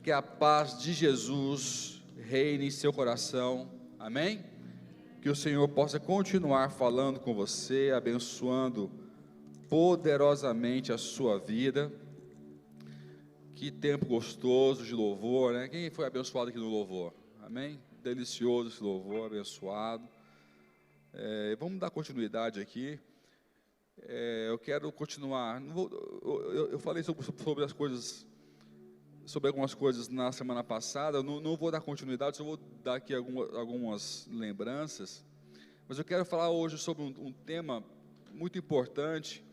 Que a paz de Jesus reine em seu coração, amém? Que o Senhor possa continuar falando com você, abençoando poderosamente a sua vida. Que tempo gostoso de louvor, né? Quem foi abençoado aqui no louvor? Amém? Delicioso esse louvor, abençoado. Vamos dar continuidade aqui. Eu quero continuar. Eu falei sobre as coisas, sobre algumas coisas na semana passada. Eu não vou dar continuidade, só vou dar aqui algumas lembranças. Mas eu quero falar hoje sobre um tema muito importante,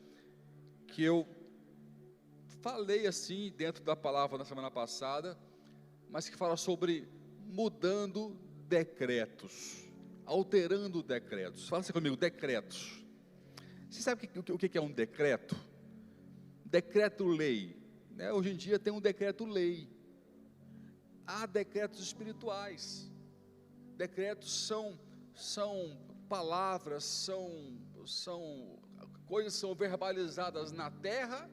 que eu falei assim dentro da palavra na semana passada, mas que fala sobre mudando decretos, alterando decretos. Fala assim comigo, decretos. Você sabe o que é um decreto? Decreto-lei, né? Hoje em dia tem um decreto-lei. Há decretos espirituais. Decretos são palavras, são coisas que são verbalizadas na terra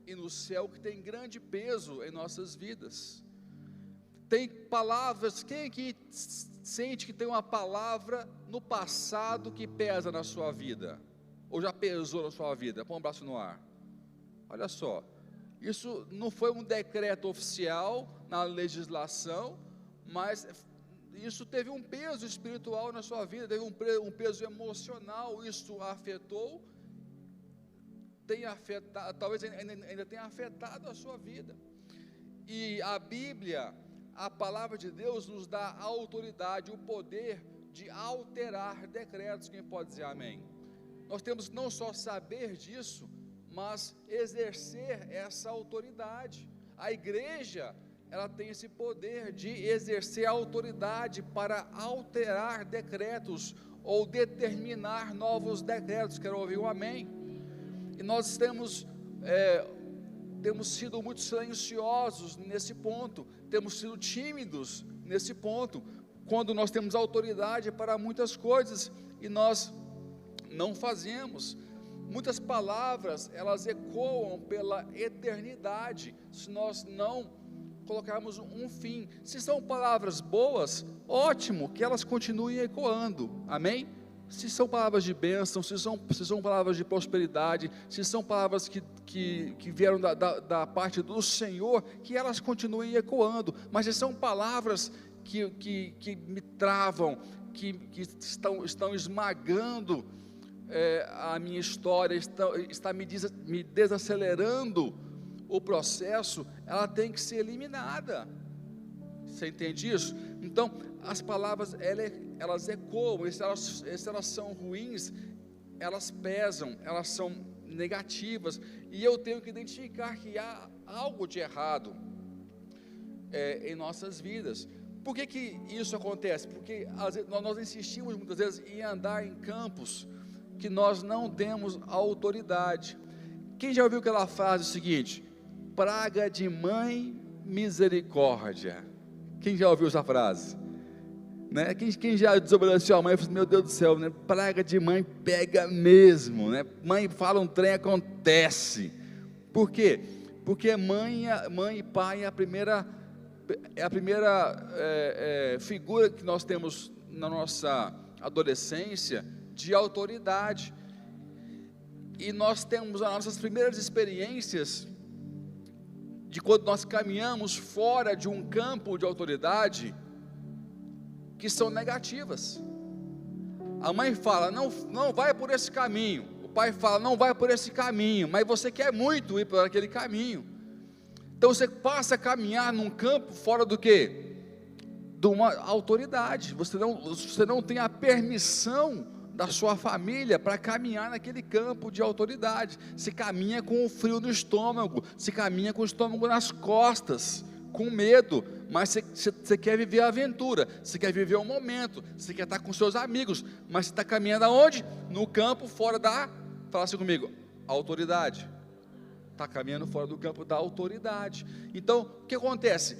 e no céu, que tem grande peso em nossas vidas. Tem palavras, quem aqui sente que tem uma palavra no passado que pesa na sua vida? Ou já pesou na sua vida? Põe um braço no ar. Olha só, isso não foi um decreto oficial na legislação, mas isso teve um peso espiritual na sua vida, teve um peso emocional, isso afetou, tem afetado, talvez ainda tenha afetado a sua vida. E a Bíblia, a palavra de Deus, nos dá a autoridade, o poder de alterar decretos. Quem pode dizer amém? Nós temos não só saber disso, mas exercer essa autoridade. A igreja, ela tem esse poder de exercer a autoridade para alterar decretos, ou determinar novos decretos. Quero ouvir um amém? E nós temos sido muito silenciosos nesse ponto, temos sido tímidos nesse ponto, quando nós temos autoridade para muitas coisas, e nós não fazemos. Muitas palavras, elas ecoam pela eternidade, se nós não colocarmos um fim. Se são palavras boas, ótimo, que elas continuem ecoando, amém? Se são palavras de bênção, se são palavras de prosperidade, se são palavras que vieram da parte do Senhor, que elas continuem ecoando. Mas se são palavras que me travam, que estão esmagando a minha história, está me desacelerando o processo, ela tem que ser eliminada. Você entende isso? Então, as palavras, elas ecoam, se elas são ruins, elas pesam, elas são negativas, e eu tenho que identificar que há algo de errado em nossas vidas. Por que isso acontece? Porque às vezes, nós insistimos muitas vezes em andar em campos que nós não temos autoridade. Quem já ouviu aquela frase seguinte: praga de mãe, misericórdia? Quem já ouviu essa frase? Né? Quem já desobedeceu a mãe, falou assim, meu Deus do céu, né? Praga de mãe pega mesmo, né? Mãe fala um trem, acontece. Por quê? Porque mãe e pai é a primeira figura que nós temos na nossa adolescência de autoridade, e nós temos as nossas primeiras experiências de quando nós caminhamos fora de um campo de autoridade, que são negativas. A mãe fala, não vai por esse caminho, o pai fala, não vai por esse caminho, mas você quer muito ir por aquele caminho, então você passa a caminhar num campo fora do quê? De uma autoridade. Você não tem a permissão da sua família para caminhar naquele campo de autoridade. Se caminha com o frio no estômago, se caminha com o estômago nas costas, com medo, mas você quer viver a aventura, você quer viver o momento, você quer estar com seus amigos, mas você está caminhando aonde? No campo fora da, fala assim comigo, autoridade. Está caminhando fora do campo da autoridade. Então, o que acontece?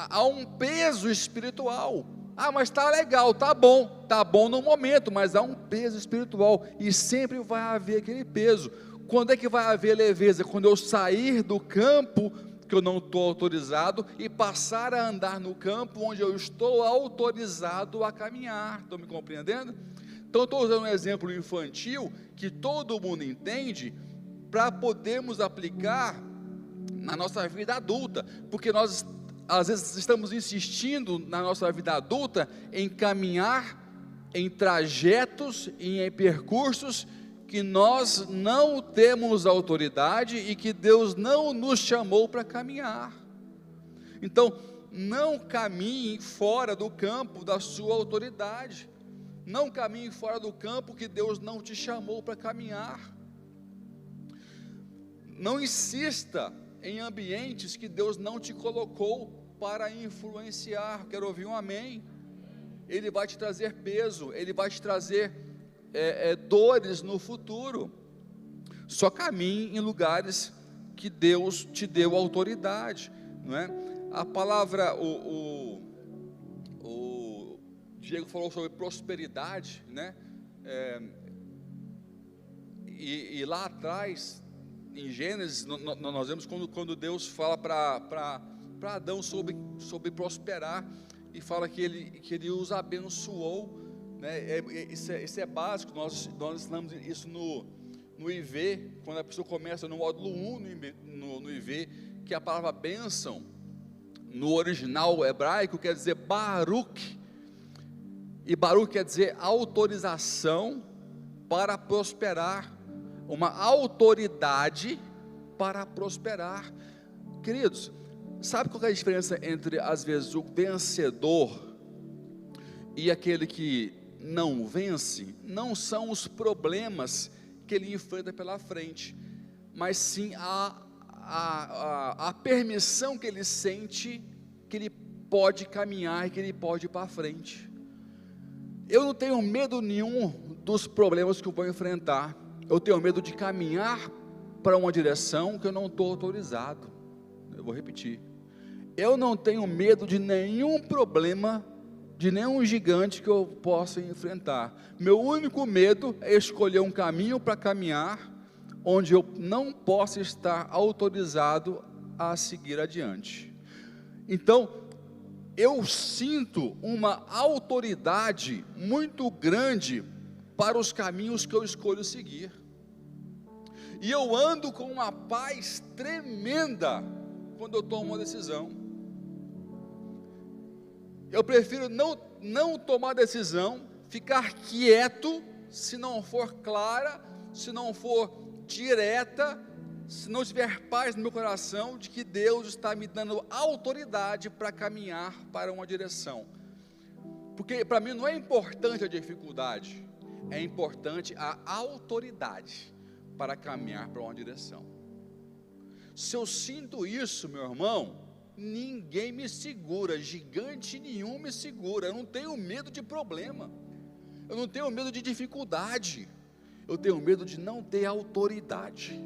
Há um peso espiritual. Mas está legal, está bom no momento, mas há um peso espiritual, e sempre vai haver aquele peso. Quando é que vai haver leveza? Quando eu sair do campo que que eu não estou autorizado e passar a andar no campo onde eu estou autorizado a caminhar. Estão me compreendendo? Então, estou usando um exemplo infantil que todo mundo entende para podermos aplicar na nossa vida adulta, porque nós às vezes estamos insistindo na nossa vida adulta em caminhar em trajetos e em percursos que nós não temos autoridade e que Deus não nos chamou para caminhar. Então, não caminhe fora do campo da sua autoridade, não caminhe fora do campo que Deus não te chamou para caminhar. Não insista em ambientes que Deus não te colocou para influenciar. Quero ouvir um amém. Ele vai te trazer peso, ele vai te trazer dores no futuro. Só caminhe em lugares que Deus te deu autoridade, não é? A palavra, o Diego falou sobre prosperidade, né? E lá atrás, em Gênesis, nós vemos quando Deus fala para Adão sobre prosperar, e fala que ele os abençoou, né? Isso é básico, nós ensinamos isso no IV, quando a pessoa começa no módulo 1 no IV, que a palavra bênção, no original hebraico, quer dizer Baruch, e Baruch quer dizer autorização para prosperar, uma autoridade para prosperar. Queridos, sabe qual é a diferença entre, às vezes, o vencedor e aquele que não vence? Não são os problemas que ele enfrenta pela frente, mas sim a permissão que ele sente, que ele pode caminhar e que ele pode ir para frente. Eu não tenho medo nenhum dos problemas que eu vou enfrentar, eu tenho medo de caminhar para uma direção que eu não estou autorizado. Eu vou repetir, eu não tenho medo de nenhum problema, de nenhum gigante que eu possa enfrentar. Meu único medo é escolher um caminho para caminhar, onde eu não possa estar autorizado a seguir adiante. Então, eu sinto uma autoridade muito grande para os caminhos que eu escolho seguir, e eu ando com uma paz tremenda quando eu tomo uma decisão. Eu prefiro não tomar decisão, ficar quieto, se não for clara, se não for direta, se não tiver paz no meu coração, de que Deus está me dando autoridade para caminhar para uma direção. Porque para mim não é importante a dificuldade, é importante a autoridade para caminhar para uma direção. Se eu sinto isso, meu irmão, ninguém me segura, gigante nenhum me segura. Eu não tenho medo de problema, eu não tenho medo de dificuldade, eu tenho medo de não ter autoridade.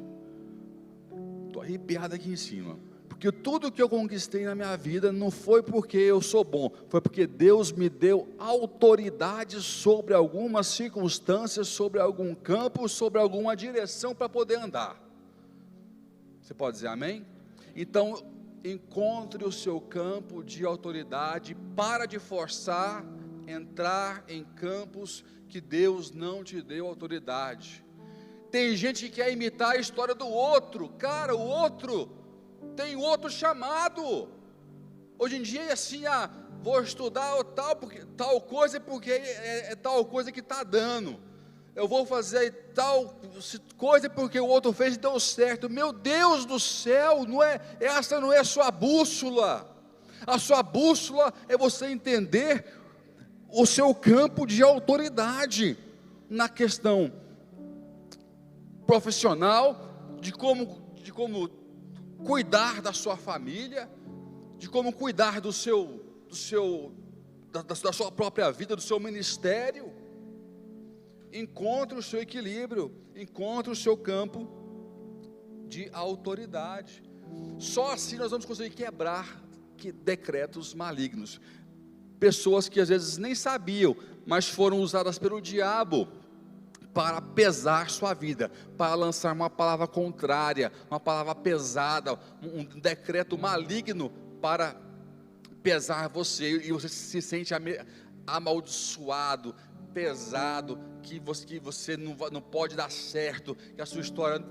Estou arrepiado aqui em cima, porque tudo que eu conquistei na minha vida não foi porque eu sou bom, foi porque Deus me deu autoridade sobre algumas circunstâncias, sobre algum campo, sobre alguma direção para poder andar. Você pode dizer amém? Então, encontre o seu campo de autoridade, para de forçar entrar em campos que Deus não te deu autoridade. Tem gente que quer imitar a história do outro. Cara, o outro tem outro chamado. Hoje em dia é assim, vou estudar tal coisa porque é tal coisa que está dando. Eu vou fazer tal coisa porque o outro fez e deu certo. Meu Deus do céu, essa não é a sua bússola. A sua bússola é você entender o seu campo de autoridade na questão profissional, de como cuidar da sua família, de como cuidar da sua própria vida, do seu ministério. Encontre o seu equilíbrio, encontre o seu campo de autoridade. Só assim nós vamos conseguir quebrar decretos malignos. Pessoas que às vezes nem sabiam, mas foram usadas pelo diabo para pesar sua vida, para lançar uma palavra contrária, uma palavra pesada, um decreto maligno para pesar você, e você se sente amaldiçoado, pesado, que você não pode dar certo, que a sua história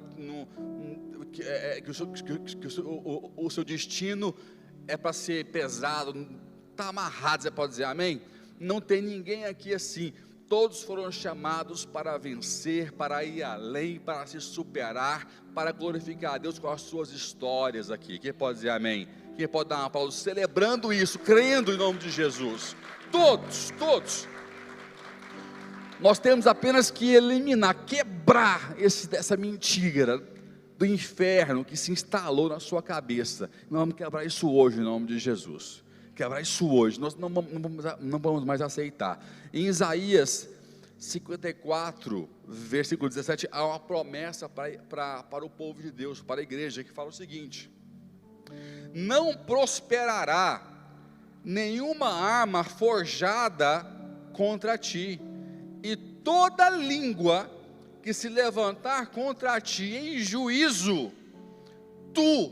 o seu destino é para ser pesado, está amarrado, você pode dizer amém? Não tem ninguém aqui assim. Todos foram chamados para vencer, para ir além, para se superar, para glorificar a Deus com as suas histórias aqui. Quem pode dizer amém? Quem pode dar uma pausa celebrando isso, crendo em nome de Jesus? Todos. Nós temos apenas que eliminar, quebrar essa mentira do inferno que se instalou na sua cabeça. Nós vamos quebrar isso hoje em nome de Jesus. Quebrar isso hoje, nós não vamos mais aceitar. Em Isaías 54, versículo 17, há uma promessa para o povo de Deus, para a igreja, que fala o seguinte: não prosperará nenhuma arma forjada contra ti, e toda língua que se levantar contra ti em juízo, tu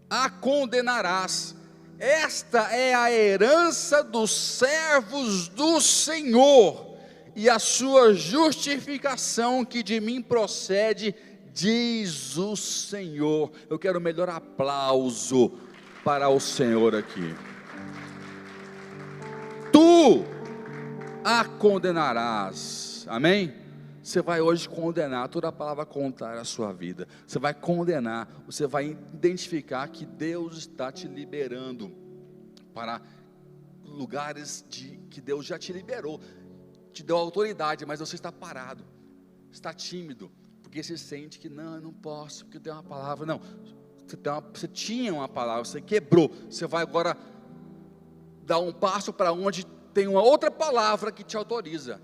a condenarás. Esta é a herança dos servos do Senhor, e a sua justificação que de mim procede, diz o Senhor. Eu quero o melhor aplauso para o Senhor aqui. Tu a condenarás, amém? Você vai hoje condenar toda a palavra contrária à sua vida. Você vai condenar, você vai identificar que Deus está te liberando para lugares que Deus já te liberou, te deu autoridade, mas você está parado, está tímido, porque você sente que não, eu não posso, porque tem uma palavra. Não, você tinha uma palavra, você quebrou, você vai agora dar um passo para onde tem uma outra palavra que te autoriza.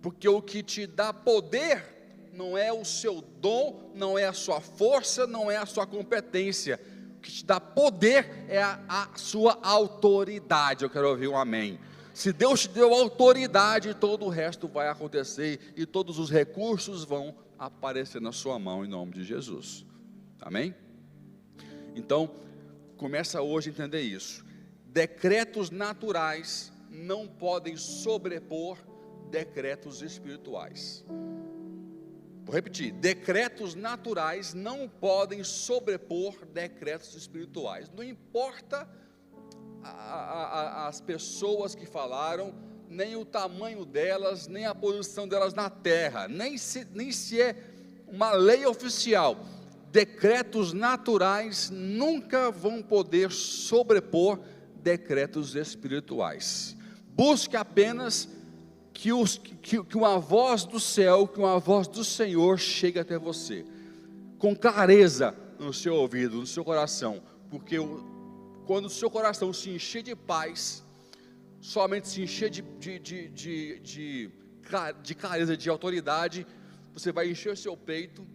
Porque o que te dá poder não é o seu dom, não é a sua força, não é a sua competência. O que te dá poder é a sua autoridade. Eu quero ouvir um amém. Se Deus te deu autoridade, todo o resto vai acontecer e todos os recursos vão aparecer na sua mão em nome de Jesus. Amém? Então, começa hoje a entender isso. Decretos naturais não podem sobrepor decretos espirituais. Vou repetir: decretos naturais não podem sobrepor decretos espirituais. Não importa as pessoas que falaram, nem o tamanho delas, nem a posição delas na terra, nem se é uma lei oficial. Decretos naturais nunca vão poder sobrepor decretos espirituais. Busque apenas que uma voz do céu, que uma voz do Senhor chegue até você, com clareza no seu ouvido, no seu coração, porque quando o seu coração se encher de paz, somente se encher de clareza, de autoridade, você vai encher o seu peito,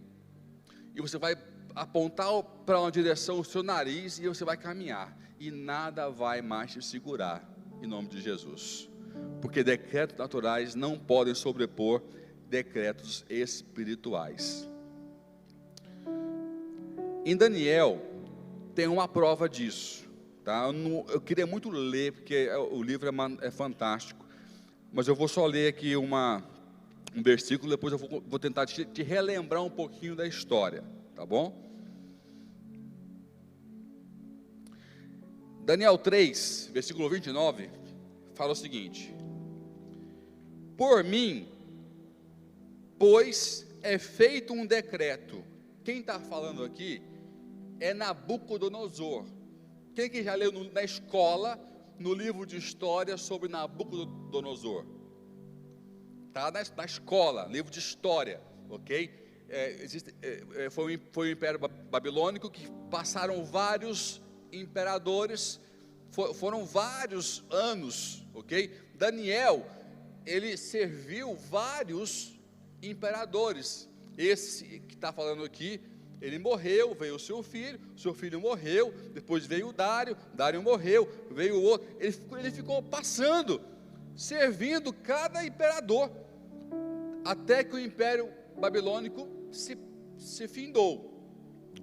e você vai apontar para uma direção o seu nariz, e você vai caminhar, e nada vai mais te segurar, em nome de Jesus. Porque decretos naturais não podem sobrepor decretos espirituais. Em Daniel tem uma prova disso, tá? Eu queria muito ler, porque o livro é fantástico, mas eu vou só ler aqui um versículo, depois eu vou tentar te relembrar um pouquinho da história, tá bom? Daniel 3, versículo 29, fala o seguinte: por mim, pois é feito um decreto. Quem está falando aqui é Nabucodonosor. Quem que já leu na escola, no livro de história sobre Nabucodonosor? Está na escola, livro de história, ok? Foi o Império Babilônico, que passaram vários imperadores, foram vários anos, ok? Daniel, ele serviu vários imperadores. Esse que está falando aqui, ele morreu, veio o seu filho morreu, depois veio o Dário morreu, veio o outro, ele ficou passando servindo cada imperador, até que o Império Babilônico se findou,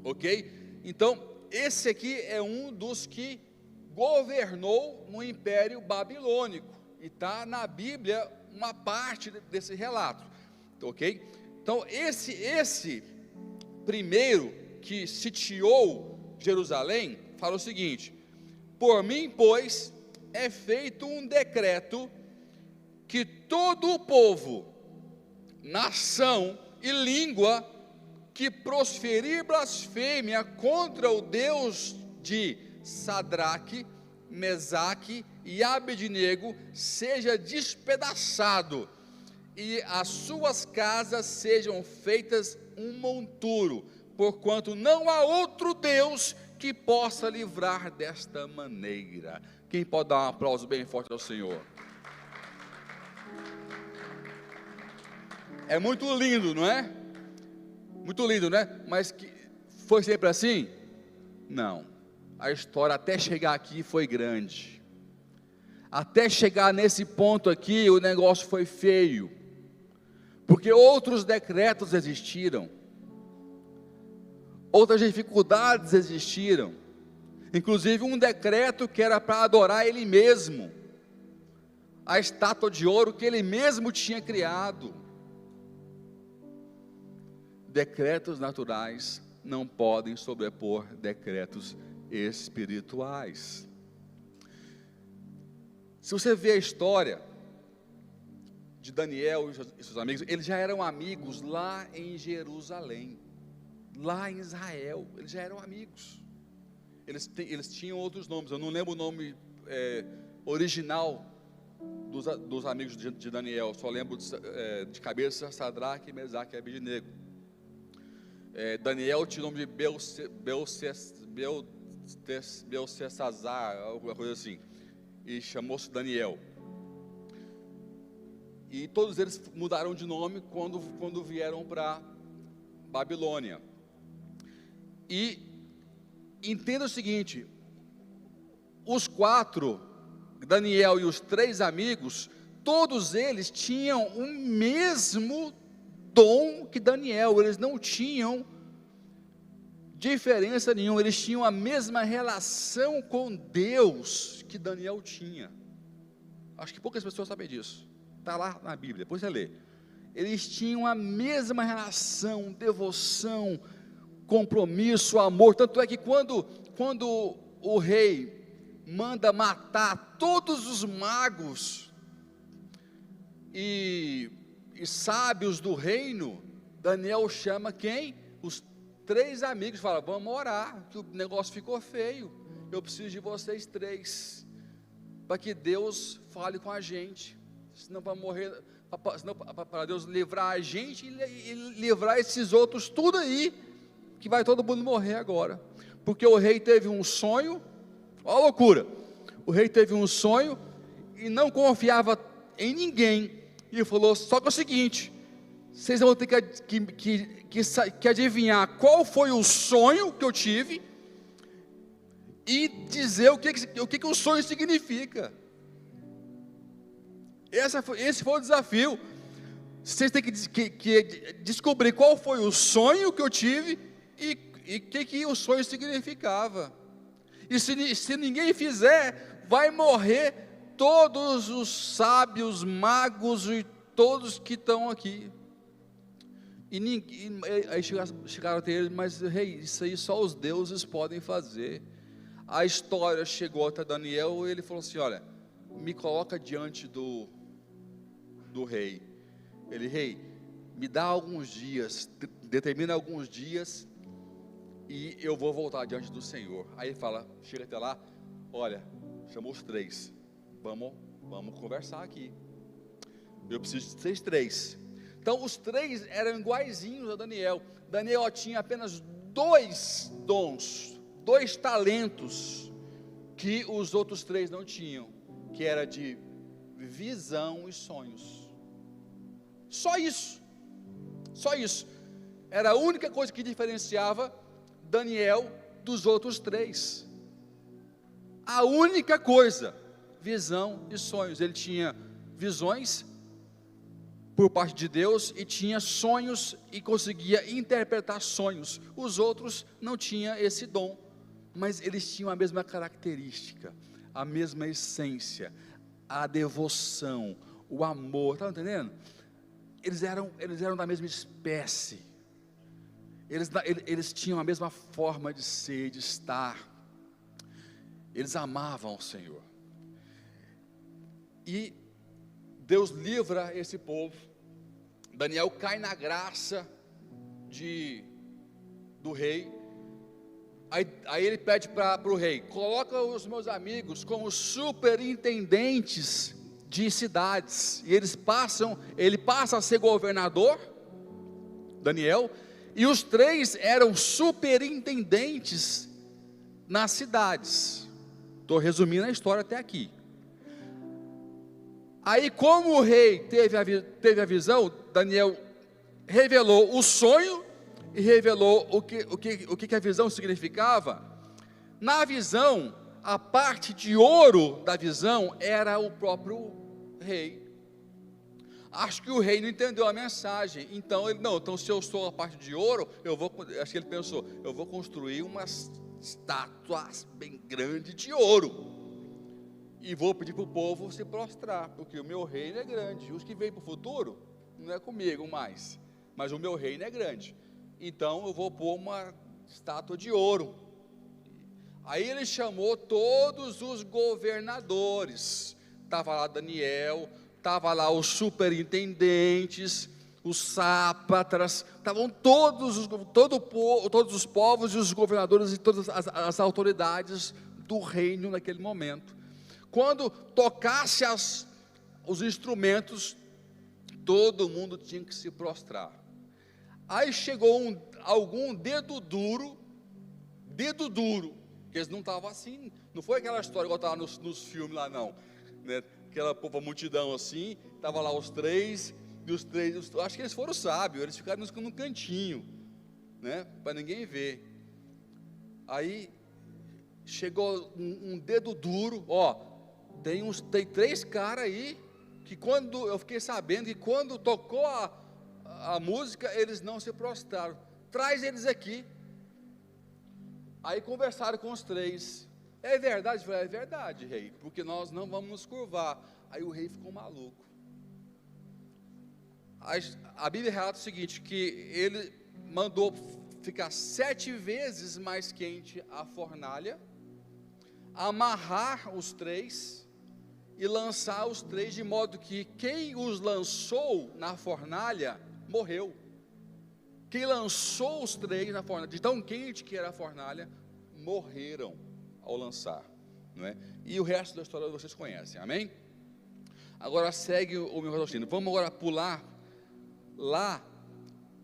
ok? Então, esse aqui é um dos que governou no Império Babilônico, e está na Bíblia uma parte desse relato, ok? Então, esse primeiro que sitiou Jerusalém, fala o seguinte: por mim, pois, é feito um decreto que todo o povo, nação e língua que prosferir blasfêmia contra o Deus de Sadraque, Mesaque e Abednego seja despedaçado, e as suas casas sejam feitas um monturo, porquanto não há outro Deus que possa livrar desta maneira. Quem pode dar um aplauso bem forte ao Senhor? É muito lindo, não é? Muito lindo, né? Mas que foi sempre assim? Não. A história até chegar aqui foi grande. Até chegar nesse ponto aqui, o negócio foi feio. Porque outros decretos existiram. Outras dificuldades existiram. Inclusive um decreto que era para adorar ele mesmo. A estátua de ouro que ele mesmo tinha criado. Decretos naturais não podem sobrepor decretos espirituais. Se você vê a história de Daniel e seus amigos, eles já eram amigos lá em Jerusalém, lá em Israel, eles já eram amigos. Eles tinham outros nomes, eu não lembro o nome original dos amigos de Daniel, só lembro de cabeça Sadraque, Mesaque e Abednego. Daniel tinha o nome de Beltesazar, alguma coisa assim, e chamou-se Daniel. E todos eles mudaram de nome quando vieram para Babilônia. E entenda o seguinte: os quatro, Daniel e os três amigos, todos eles tinham o mesmo dom que Daniel, eles não tinham diferença nenhuma, eles tinham a mesma relação com Deus que Daniel tinha. Acho que poucas pessoas sabem disso, está lá na Bíblia, depois você lê. Eles tinham a mesma relação, devoção, compromisso, amor, tanto é que quando o rei manda matar todos os magos e sábios do reino, Daniel chama quem? Os três amigos, fala: vamos orar, que o negócio ficou feio, eu preciso de vocês três, para que Deus fale com a gente, senão vai morrer, para Deus livrar a gente e livrar esses outros tudo aí, que vai todo mundo morrer agora, porque o rei teve um sonho, olha a loucura, o rei teve um sonho, e não confiava em ninguém, e falou: só que é o seguinte, vocês vão ter que adivinhar qual foi o sonho que eu tive, e dizer o que o sonho significa. Esse foi o desafio. Vocês têm que descobrir qual foi o sonho que eu tive, e o que o sonho significava. E se ninguém fizer, vai morrer todos os sábios, magos e todos que estão aqui. Aí chegaram até ele: mas rei, isso aí só os deuses podem fazer. A história chegou até Daniel, e ele falou assim: olha, me coloca diante do rei. Ele: rei, me dá alguns dias, determina alguns dias, e eu vou voltar diante do Senhor. Aí ele fala, chega até lá: olha, chamou os três, vamos conversar aqui, eu preciso de vocês três. Então os três eram iguaizinhos a Daniel. Daniel tinha apenas 2 dons, 2 talentos, que os outros 3 não tinham, que era de visão e sonhos. Só isso, era a única coisa que diferenciava Daniel dos outros 3, a única coisa, visão e sonhos. Ele tinha visões por parte de Deus e tinha sonhos e conseguia interpretar sonhos. Os outros não tinham esse dom, mas eles tinham a mesma característica, a mesma essência, a devoção, o amor. Está entendendo? Eles eram da mesma espécie. Eles tinham a mesma forma de ser, de estar. Eles amavam o Senhor. E Deus livra esse povo. Daniel cai na graça do rei. Aí ele pede para o rei: coloca os meus amigos como superintendentes de cidades. E ele passa a ser governador, Daniel, e os 3 eram superintendentes nas cidades. Estou resumindo a história até aqui. Aí, como o rei teve a visão, Daniel revelou o sonho e revelou o que a visão significava. Na visão, a parte de ouro da visão era o próprio rei. Acho que o rei não entendeu a mensagem. Então se eu sou a parte de ouro, acho que ele pensou, eu vou construir uma estátua bem grande de ouro. E vou pedir para o povo se prostrar, porque o meu reino é grande. Os que vêm para o futuro, não é comigo mais, mas o meu reino é grande. Então eu vou pôr uma estátua de ouro. Aí ele chamou todos os governadores. Estava lá Daniel, estava lá os superintendentes, os sátrapas, estavam todos os povos e os governadores e todas as autoridades do reino naquele momento. Quando tocasse os instrumentos, todo mundo tinha que se prostrar. Aí chegou algum dedo duro, que eles não estavam assim, não foi aquela história igual estava nos filmes lá não, né? Aquela multidão assim, estava lá os 3, e os 3, acho que eles foram sábios, eles ficaram num cantinho, né? Para ninguém ver. Aí chegou um dedo duro, tem 3 caras aí, que quando eu fiquei sabendo que quando tocou a música, eles não se prostraram. Traz eles aqui. Aí conversaram com os 3. É verdade? Eu falei, é verdade, rei, porque nós não vamos nos curvar. Aí o rei ficou maluco. A Bíblia relata o seguinte, que ele mandou ficar 7 vezes mais quente a fornalha, amarrar os 3 e lançar os 3, de modo que quem os lançou na fornalha morreu. Quem lançou os 3 na fornalha, de tão quente que era a fornalha, morreram ao lançar, não é? E o resto da história vocês conhecem, amém? Agora segue o meu raciocínio. Vamos agora pular lá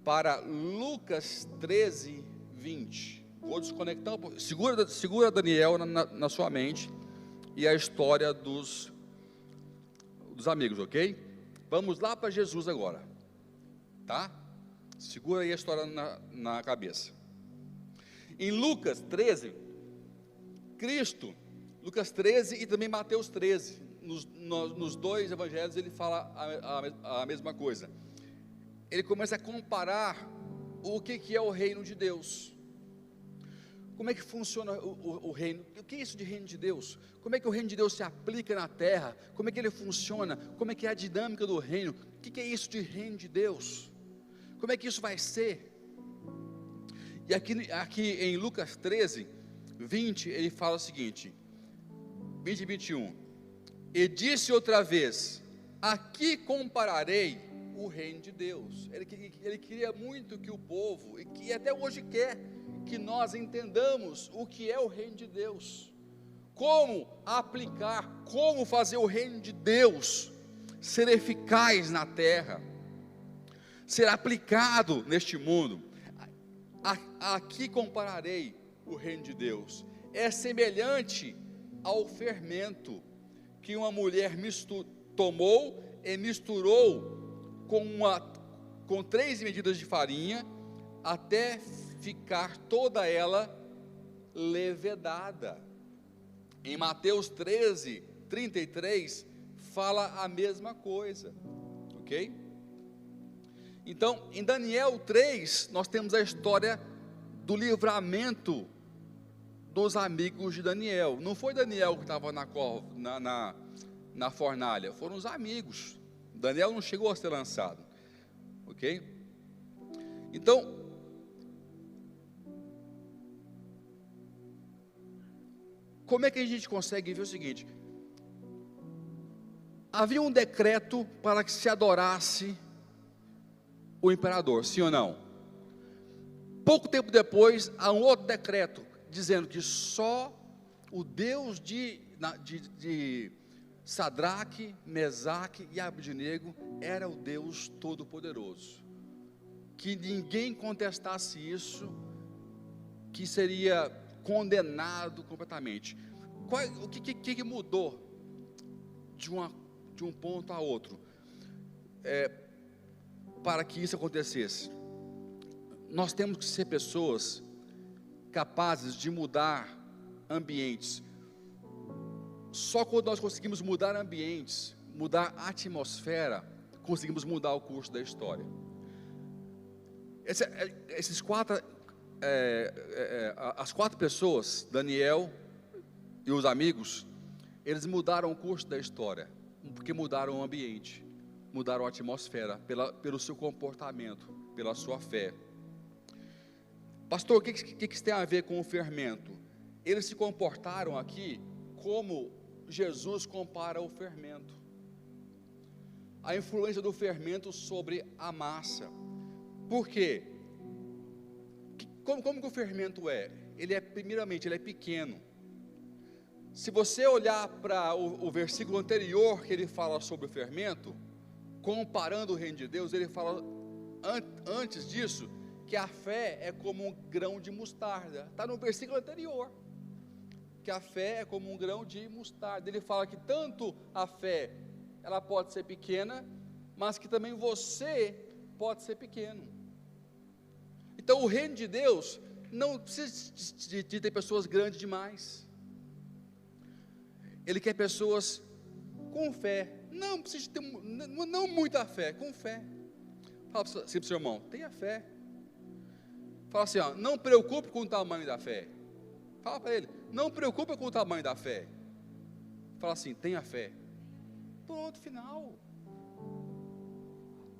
para Lucas 13, 20. Vou desconectar, segura Daniel na sua mente e a história dos amigos, ok? Vamos lá para Jesus agora, tá? Segura aí a história na cabeça. Em Lucas 13, Cristo, Lucas 13 e também Mateus 13, nos 2 evangelhos ele fala a mesma coisa. Ele começa a comparar o que é o reino de Deus. Como é que funciona o reino? O que é isso de reino de Deus? Como é que o reino de Deus se aplica na terra? Como é que ele funciona? Como é que é a dinâmica do reino? O que é isso de reino de Deus? Como é que isso vai ser? E aqui em Lucas 13, 20, ele fala o seguinte, 20 e 21. E disse outra vez, aqui compararei o reino de Deus. Ele queria muito que o povo, e que até hoje quer, que nós entendamos o que é o reino de Deus, como aplicar, como fazer o reino de Deus ser eficaz na terra, ser aplicado neste mundo. Aqui compararei o reino de Deus, é semelhante ao fermento que uma mulher tomou e misturou com 3 medidas de farinha, até ficar toda ela levedada. Em Mateus 13, 33, fala a mesma coisa, ok? Então, em Daniel 3, nós temos a história do livramento dos amigos de Daniel. Não foi Daniel que estava na fornalha, foram os amigos. Daniel não chegou a ser lançado, ok? Então, como é que a gente consegue ver o seguinte? Havia um decreto para que se adorasse o imperador, sim ou não? Pouco tempo depois, há um outro decreto, dizendo que só o Deus de Sadraque, Mesaque e Abednego era o Deus Todo-Poderoso. Que ninguém contestasse isso, que seria condenado completamente. O que mudou de um ponto a outro para que isso acontecesse? Nós temos que ser pessoas capazes de mudar ambientes. Só quando nós conseguimos mudar ambientes, mudar a atmosfera, conseguimos mudar o curso da história. As quatro pessoas, Daniel e os amigos, eles mudaram o curso da história, porque mudaram o ambiente, mudaram a atmosfera, pelo seu comportamento, pela sua fé. Pastor, o que isso tem a ver com o fermento? Eles se comportaram aqui como Jesus compara o fermento. A influência do fermento sobre a massa. Por quê? Como que o fermento é? Primeiramente, ele é pequeno. Se você olhar para o versículo anterior, que ele fala sobre o fermento, comparando o reino de Deus, ele fala, antes disso, que a fé é como um grão de mostarda. Está no versículo anterior, que a fé é como um grão de mostarda. Ele fala que tanto a fé, ela pode ser pequena, mas que também você pode ser pequeno. Então o reino de Deus não precisa de ter pessoas grandes demais. Ele quer pessoas com fé. Não precisa ter não muita fé, com fé. Fala assim para o seu irmão, tenha fé. Fala assim, não preocupe com o tamanho da fé. Fala para ele, não preocupe com o tamanho da fé. Fala assim, tenha fé. Pronto, final.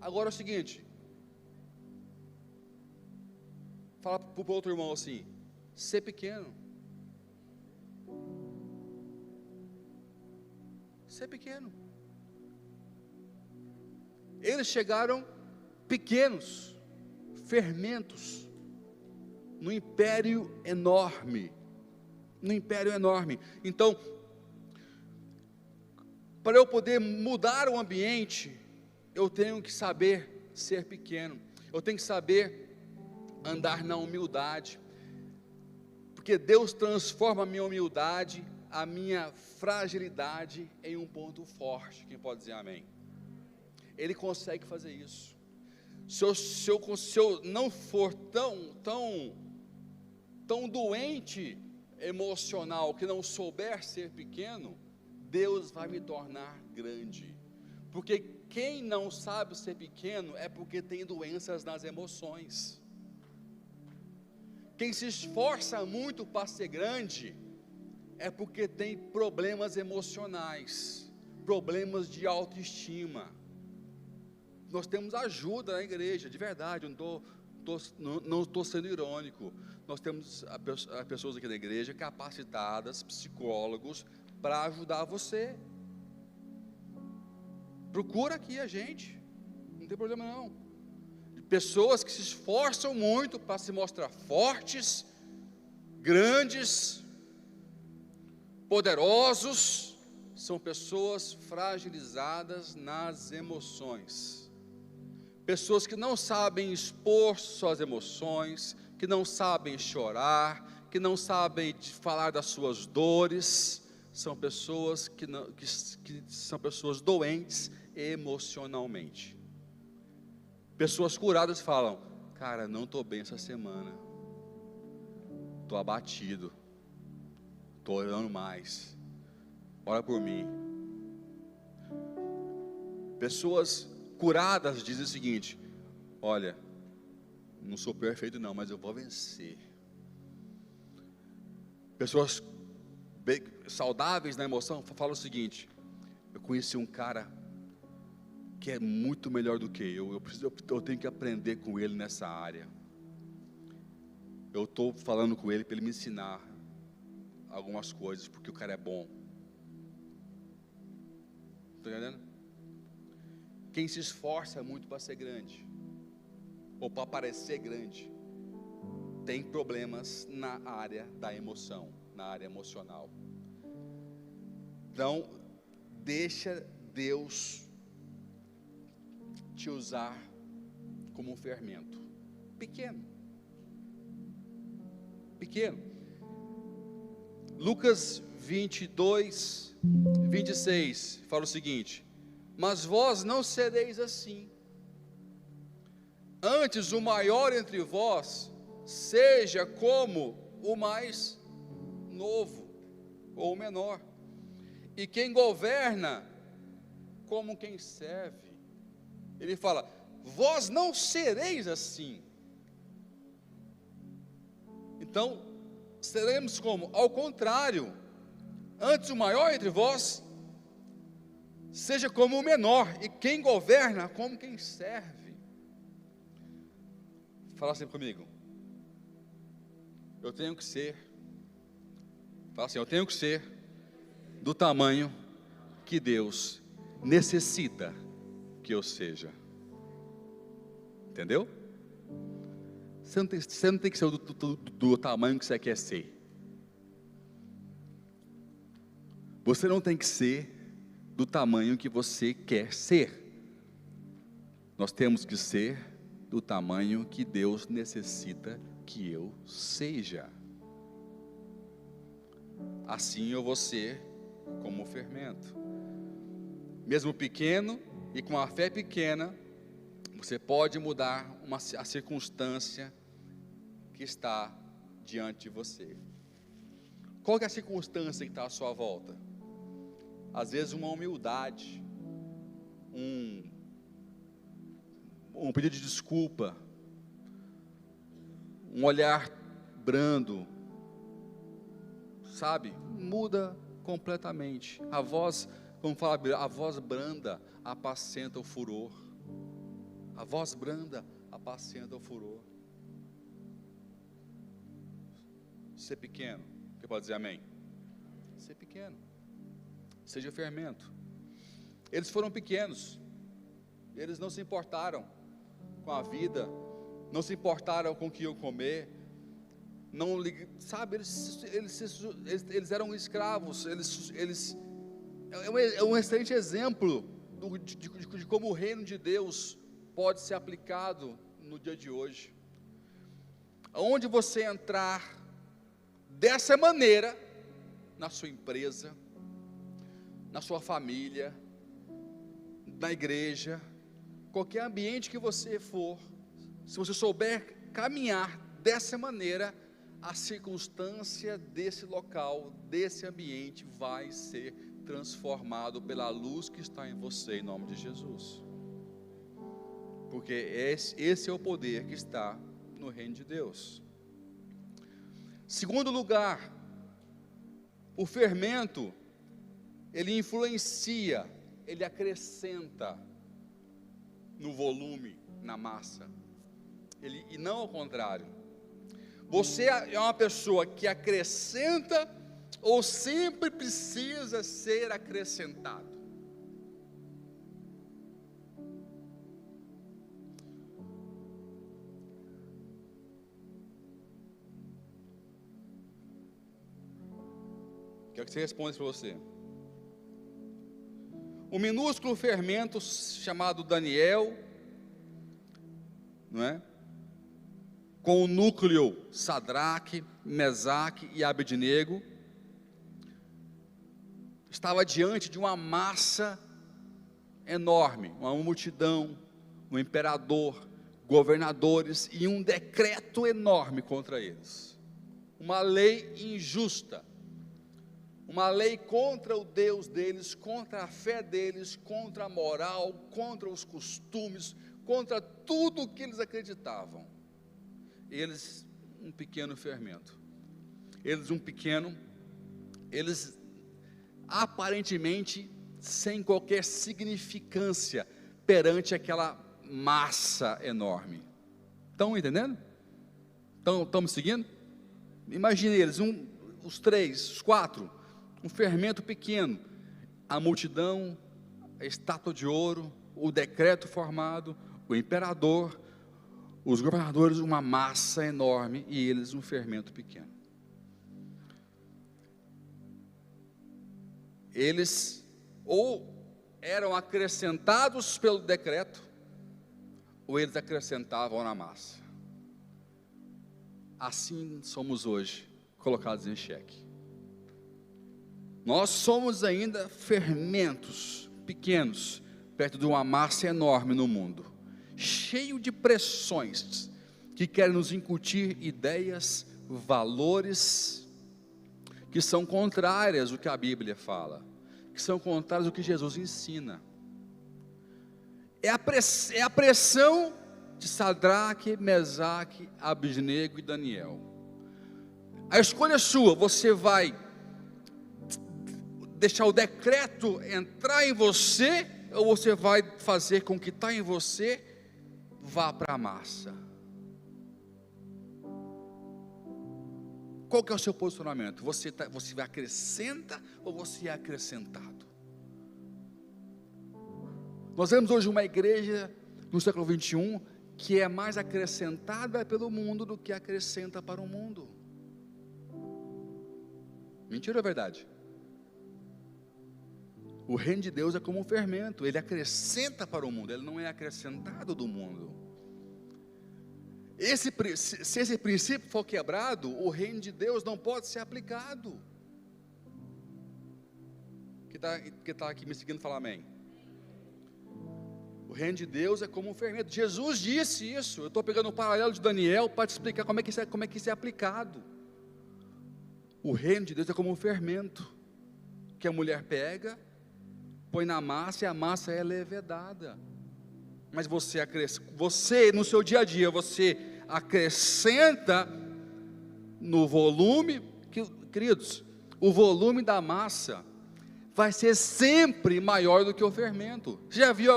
Agora é o seguinte, fala para o outro irmão assim, ser pequeno. Ser pequeno. Eles chegaram pequenos, fermentos, no império enorme. No império enorme. Então, para eu poder mudar o ambiente, eu tenho que saber ser pequeno. Eu tenho que saber andar na humildade. Porque Deus transforma a minha humildade, a minha fragilidade em um ponto forte. Quem pode dizer amém? Ele consegue fazer isso. Se eu não for tão doente emocional, que não souber ser pequeno, Deus vai me tornar grande. Porque quem não sabe ser pequeno é porque tem doenças nas emoções. Quem se esforça muito para ser grande é porque tem problemas emocionais, problemas de autoestima. Nós temos ajuda na igreja, de verdade, não estou sendo irônico. Nós temos pessoas aqui na igreja capacitadas, psicólogos, para ajudar você. Procura aqui a gente, não tem problema não. Pessoas que se esforçam muito para se mostrar fortes, grandes, poderosos, são pessoas fragilizadas nas emoções. Pessoas que não sabem expor suas emoções, que não sabem chorar, que não sabem falar das suas dores, são pessoas que são pessoas doentes emocionalmente. Pessoas curadas falam, cara, não estou bem essa semana, estou abatido, estou orando mais, ora por mim. Pessoas curadas dizem o seguinte: olha, não sou perfeito não, mas eu vou vencer. Pessoas saudáveis na emoção falam o seguinte: eu conheci um cara que é muito melhor do que eu tenho que aprender com ele nessa área. Eu estou falando com ele para ele me ensinar algumas coisas, porque o cara é bom. Está entendendo? Quem se esforça muito para ser grande, ou para parecer grande, tem problemas na área da emoção, na área emocional. Então, deixa Deus te usar como um fermento pequeno. Lucas 22, 26 fala o seguinte: mas vós não sereis assim, antes o maior entre vós seja como o mais novo, ou o menor, e quem governa como quem serve. Ele fala: vós não sereis assim. Então, seremos como? Ao contrário, antes o maior entre vós seja como o menor, e quem governa como quem serve. Fala assim comigo: eu tenho que ser, fala assim, eu tenho que ser do tamanho que Deus necessita que eu seja. Entendeu? Você não tem que ser do tamanho que você quer ser. Você não tem que ser do tamanho que você quer ser. Nós temos que ser do tamanho que Deus necessita que eu seja. Assim eu vou ser como o fermento. Mesmo pequeno e com a fé pequena, você pode mudar a circunstância que está diante de você. Qual que é a circunstância que está à sua volta? Às vezes uma humildade, um pedido de desculpa, um olhar brando, sabe? Muda completamente. A voz, como fala a Bíblia, a voz branda apacenta o furor. A voz branda apacenta o furor. Ser pequeno, você pode dizer amém? Ser pequeno, seja fermento. Eles foram pequenos, eles não se importaram com a vida, não se importaram com o que iam comer, não, sabe, eles eram escravos, é um excelente exemplo de como o reino de Deus pode ser aplicado no dia de hoje. Aonde você entrar dessa maneira, na sua empresa, na sua família, na igreja, qualquer ambiente que você for, se você souber caminhar dessa maneira, a circunstância desse local, desse ambiente vai ser transformado pela luz que está em você, em nome de Jesus. Porque esse é o poder que está no reino de Deus. Segundo lugar, o fermento, ele influencia, ele acrescenta no volume, na massa, e não ao contrário. Você é uma pessoa que acrescenta ou sempre precisa ser acrescentado? Quero que você responda isso para você. Um minúsculo fermento chamado Daniel, não é? Com o núcleo Sadraque, Mesaque e Abednego, estava diante de uma massa enorme, uma multidão, um imperador, governadores e um decreto enorme contra eles, uma lei injusta, uma lei contra o Deus deles, contra a fé deles, contra a moral, contra os costumes, contra tudo o que eles acreditavam. Eles, um pequeno fermento. Eles aparentemente sem qualquer significância perante aquela massa enorme. Estão entendendo? Estamos seguindo? Imagine eles, os 3, os 4, um fermento pequeno, a multidão, a estátua de ouro, o decreto formado, o imperador, os governadores, uma massa enorme, e eles um fermento pequeno. Eles ou eram acrescentados pelo decreto, ou eles acrescentavam na massa. Assim somos hoje, colocados em xeque. Nós somos ainda fermentos pequenos, perto de uma massa enorme no mundo, cheio de pressões, que querem nos incutir ideias, valores, que são contrárias ao que a Bíblia fala, que são contrárias ao que Jesus ensina. É a pressão de Sadraque, Mesaque, Abednego e Daniel. A escolha é sua. Você vai deixar o decreto entrar em você, ou você vai fazer com que está em você vá para a massa? Qual que é o seu posicionamento? Você acrescenta ou você é acrescentado? Nós vemos hoje uma igreja no século 21 que é mais acrescentada pelo mundo do que acrescenta para o mundo. Mentira ou é verdade? O reino de Deus é como um fermento, ele acrescenta para o mundo, ele não é acrescentado do mundo. Se esse princípio for quebrado, o reino de Deus não pode ser aplicado. Que está aqui me seguindo, fala amém. O reino de Deus é como um fermento. Jesus disse isso. Eu estou pegando um paralelo de Daniel para te explicar como é que isso é aplicado. O reino de Deus é como um fermento que a mulher pega, põe na massa e a massa é levedada. Mas você no seu dia a dia, você acrescenta no volume, queridos, o volume da massa vai ser sempre maior do que o fermento. Já viu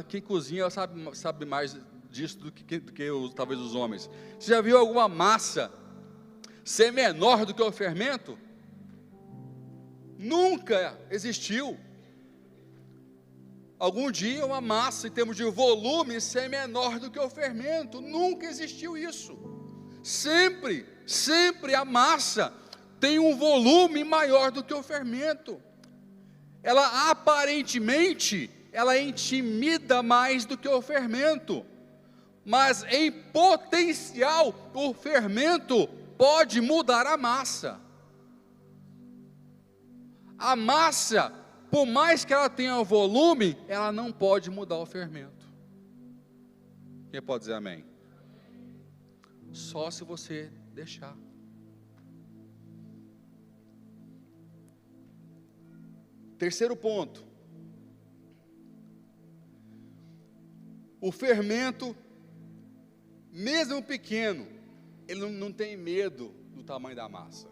quem cozinha sabe mais disso do que talvez os homens. Você já viu alguma massa ser menor do que o fermento? Nunca existiu. Algum dia uma massa em termos de volume ser menor do que o fermento, nunca existiu isso. Sempre a massa tem um volume maior do que o fermento. Ela aparentemente, ela intimida mais do que o fermento, mas em potencial o fermento pode mudar a massa. A massa, por mais que ela tenha volume, ela não pode mudar o fermento. Quem pode dizer amém? Só se você deixar. Terceiro ponto. O fermento, mesmo pequeno, ele não tem medo do tamanho da massa.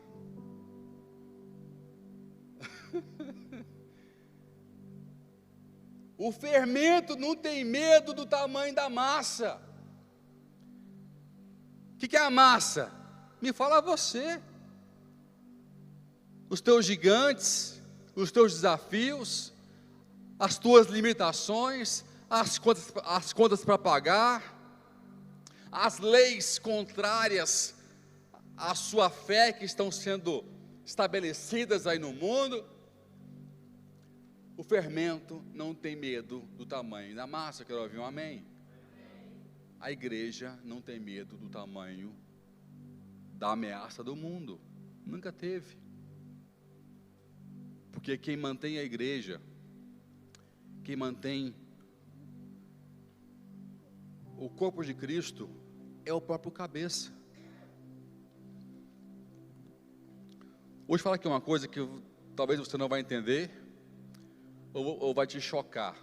O fermento não tem medo do tamanho da massa. O que é a massa? Me fala você. Os teus gigantes, os teus desafios, as tuas limitações, as contas para pagar, as leis contrárias à sua fé que estão sendo estabelecidas aí no mundo. O fermento não tem medo do tamanho da massa. Quero ouvir um amém? A igreja não tem medo do tamanho da ameaça do mundo. Nunca teve. Porque quem mantém a igreja, quem mantém o corpo de Cristo, é o próprio cabeça. Hoje falar aqui uma coisa que talvez você não vai entender, ou vai te chocar.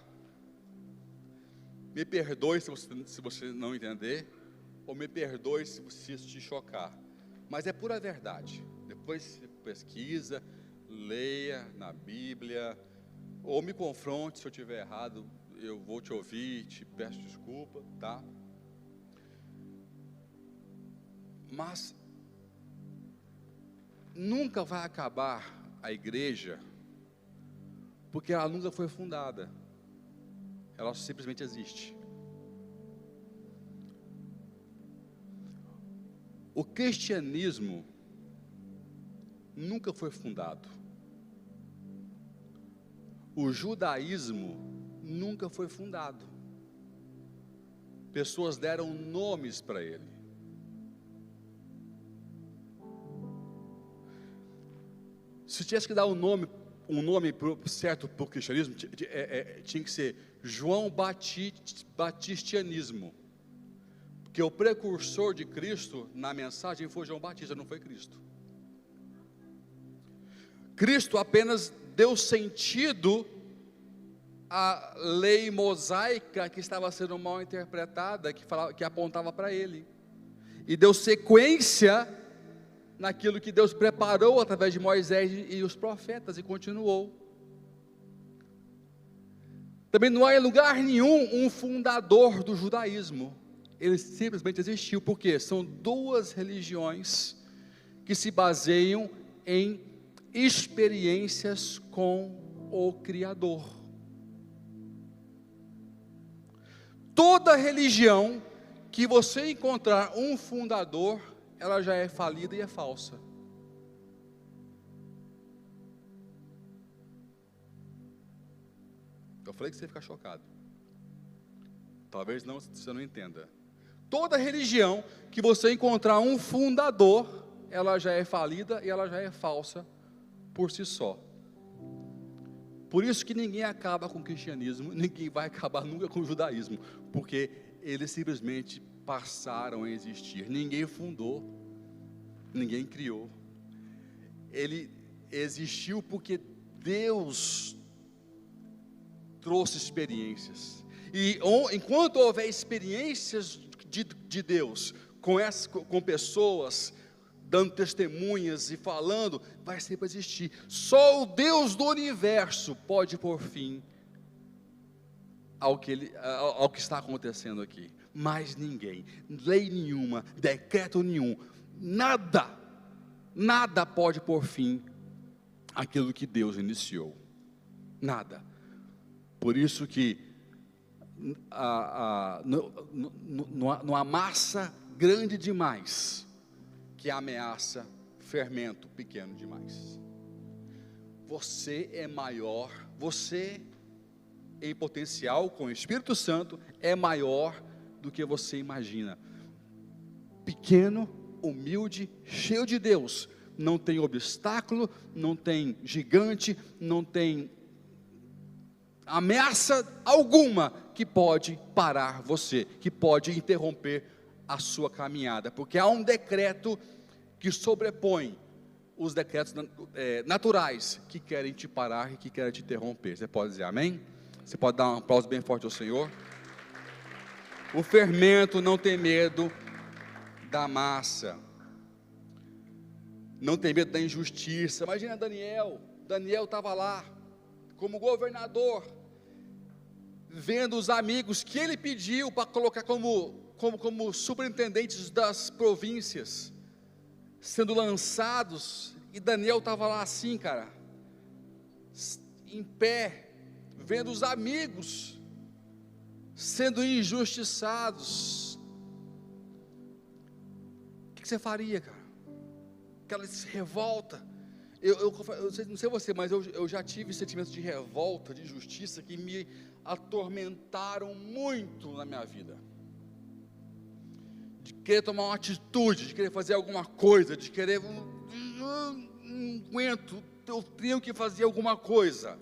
Me perdoe se você não entender, ou me perdoe se isso te chocar. Mas é pura verdade. Depois você pesquisa, leia na Bíblia, ou me confronte se eu estiver errado, eu vou te ouvir, te peço desculpa, tá? Mas nunca vai acabar a igreja, porque ela nunca foi fundada, ela simplesmente existe. O cristianismo nunca foi fundado, o judaísmo nunca foi fundado, pessoas deram nomes para ele. Se tivesse que dar um nome certo para o cristianismo, tinha que ser João Batistianismo, porque o precursor de Cristo na mensagem foi João Batista, não foi Cristo. Cristo apenas deu sentido à lei mosaica que estava sendo mal interpretada, que apontava para ele, e deu sequência naquilo que Deus preparou através de Moisés e os profetas, e continuou. Também não há em lugar nenhum um fundador do judaísmo, ele simplesmente existiu, porque são duas religiões que se baseiam em experiências com o Criador. Toda religião que você encontrar um fundador, ela já é falida e é falsa. Eu falei que você ia ficar chocado. Talvez você não entenda. Toda religião que você encontrar um fundador, ela já é falida e ela já é falsa por si só. Por isso que ninguém acaba com o cristianismo, ninguém vai acabar nunca com o judaísmo, porque eles simplesmente passaram a existir. Ninguém fundou, ninguém criou. Ele existiu porque Deus trouxe experiências. E enquanto houver experiências de Deus com pessoas dando testemunhas e falando, vai sempre existir. Só o Deus do universo pode pôr fim ao que está acontecendo aqui. Mais ninguém, lei nenhuma, decreto nenhum, nada pode pôr fim àquilo que Deus iniciou. Nada. Por isso que não há massa grande demais que ameaça fermento pequeno demais. Você é maior, você em potencial com o Espírito Santo é maior do que você imagina. Pequeno, humilde, cheio de Deus, não tem obstáculo, não tem gigante, não tem ameaça alguma que pode parar você, que pode interromper a sua caminhada, porque há um decreto que sobrepõe os decretos naturais que querem te parar e que querem te interromper. Você pode dizer amém? Você pode dar um aplauso bem forte ao Senhor? O fermento não tem medo da massa, não tem medo da injustiça. Imagina Daniel estava lá como governador, vendo os amigos que ele pediu para colocar como superintendentes das províncias, sendo lançados, e Daniel estava lá assim, cara, em pé, vendo os amigos sendo injustiçados. O que você faria, cara? Aquela revolta. Eu não sei você, mas eu já tive sentimentos de revolta, de injustiça, que me atormentaram muito na minha vida. De querer tomar uma atitude, de querer fazer alguma coisa, de querer, não aguento, eu tenho que fazer alguma coisa,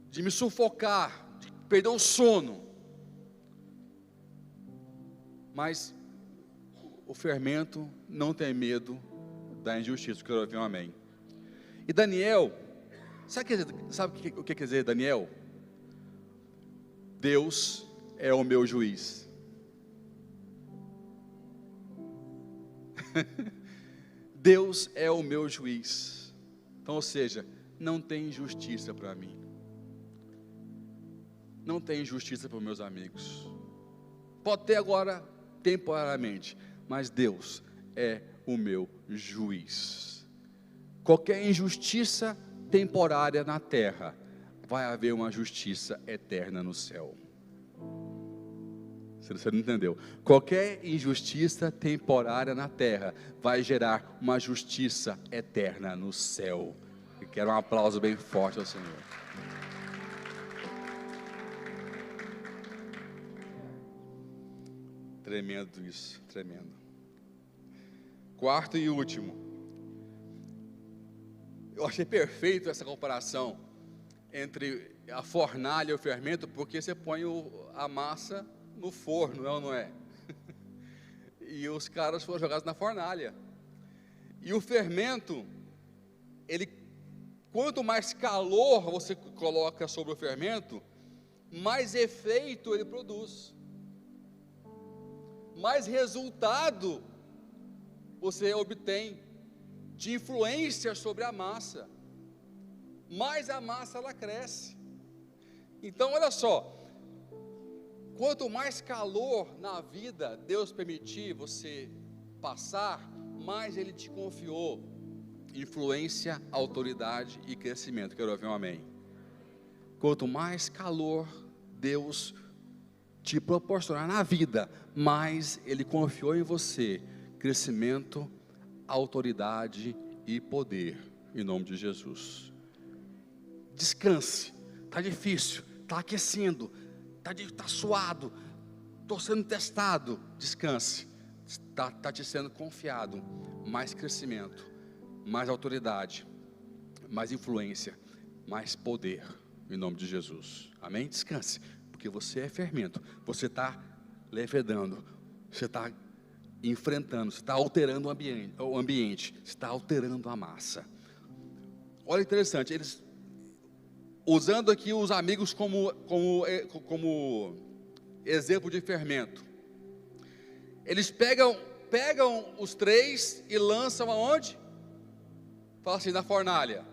de me sufocar, de perder o sono. Mas o fermento não tem medo da injustiça. Quero ouvir um amém. E Daniel, sabe o que quer dizer Daniel? Deus é o meu juiz. Deus é o meu juiz. Então, ou seja, não tem injustiça para mim. Não tem injustiça para os meus amigos. Pode ter agora, temporariamente, mas Deus é o meu juiz. Qualquer injustiça temporária na terra, vai haver uma justiça eterna no céu. Você não entendeu? Qualquer injustiça temporária na terra vai gerar uma justiça eterna no céu. Eu quero um aplauso bem forte ao Senhor. Tremendo isso, tremendo. Quarto e último. Eu achei perfeito essa comparação entre a fornalha e o fermento, porque você põe a massa no forno, não é? E os caras foram jogados na fornalha. E o fermento, quanto mais calor você coloca sobre o fermento, mais efeito ele produz. Mais resultado você obtém de influência sobre a massa. Mais a massa ela cresce. Então olha só, quanto mais calor na vida Deus permitir você passar, mais Ele te confiou influência, autoridade e crescimento. Quero ouvir um amém. Quanto mais calor Deus te proporcionar na vida, mais Ele confiou em você crescimento, autoridade e poder, em nome de Jesus. Descanse. Está difícil, está aquecendo, está suado, estou sendo testado. Descanse, está te sendo confiado mais crescimento, mais autoridade, mais influência, mais poder, em nome de Jesus. Amém? Descanse, porque você é fermento, você está levedando, você está enfrentando, você está alterando o ambiente, você está alterando a massa. Olha, interessante, eles usando aqui os amigos como exemplo de fermento. Eles pegam os três e lançam aonde? Fala assim, na fornalha.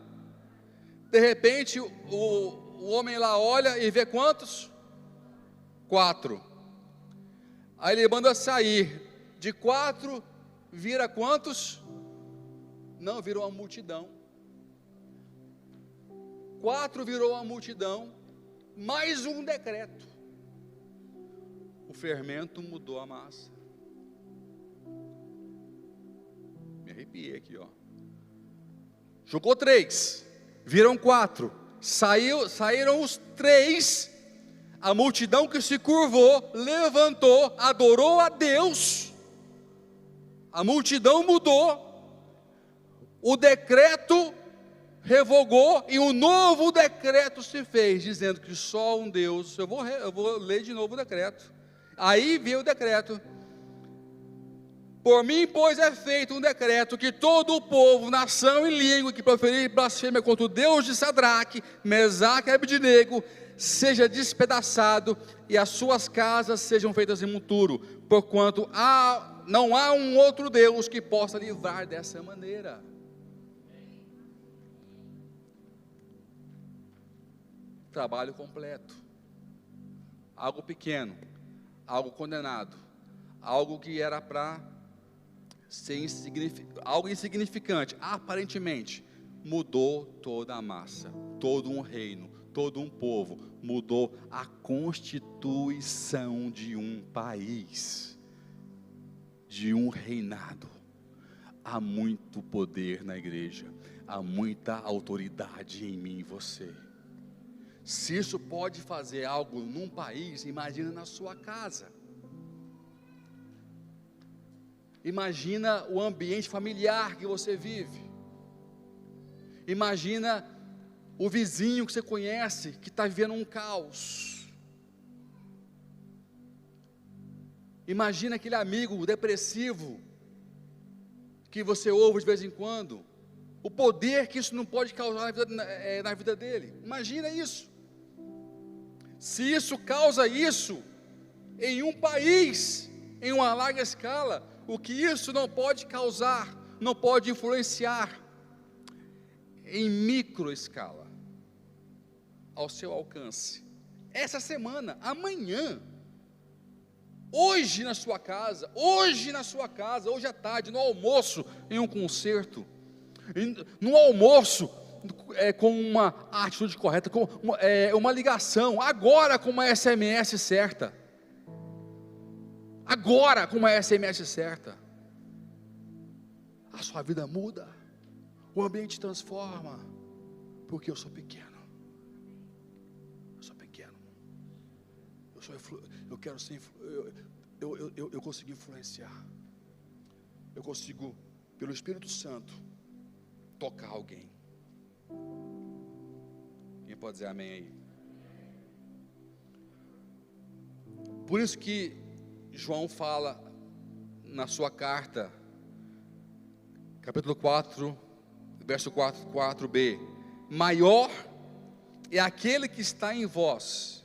De repente o homem lá olha e vê quantos? 4. Aí ele manda sair. De 4 vira quantos? Não, virou uma multidão. 4 virou uma multidão, mais um decreto. O fermento mudou a massa. Me arrepiei aqui, ó. Jogou 3, viram 4. Saíram os 3. A multidão que se curvou, levantou, adorou a Deus. A multidão mudou. O decreto revogou e um novo decreto se fez, dizendo que só um Deus. Eu vou ler de novo o decreto. Aí veio o decreto. Por mim, pois, é feito um decreto que todo o povo, nação e língua que proferir blasfêmia contra o Deus de Sadraque, Mesaque e Abednego seja despedaçado e as suas casas sejam feitas em monturo, porquanto não há um outro Deus que possa livrar dessa maneira. Trabalho completo, algo pequeno, algo condenado, algo que era para ser algo insignificante, aparentemente, mudou toda a massa, todo um reino, todo um povo, mudou a constituição de um país, de um reinado. Há muito poder na igreja, há muita autoridade em mim e você. Se isso pode fazer algo num país, imagina na sua casa. Imagina o ambiente familiar que você vive. Imagina o vizinho que você conhece, que está vivendo um caos. Imagina aquele amigo depressivo, que você ouve de vez em quando, o poder que isso não pode causar na vida dele. Imagina isso. Se isso causa isso em um país, em uma larga escala, o que isso não pode causar, não pode influenciar em micro escala, ao seu alcance. Essa semana, amanhã, hoje na sua casa, hoje à tarde, no almoço, em um concerto, no almoço, com uma atitude correta, com uma ligação, agora com uma SMS certa, a sua vida muda, o ambiente transforma, porque eu sou pequeno, eu quero ser, eu consigo influenciar, eu consigo, pelo Espírito Santo, tocar alguém. Quem pode dizer amém aí? Por isso que João fala na sua carta, capítulo 4, verso 4b, maior é aquele que está em vós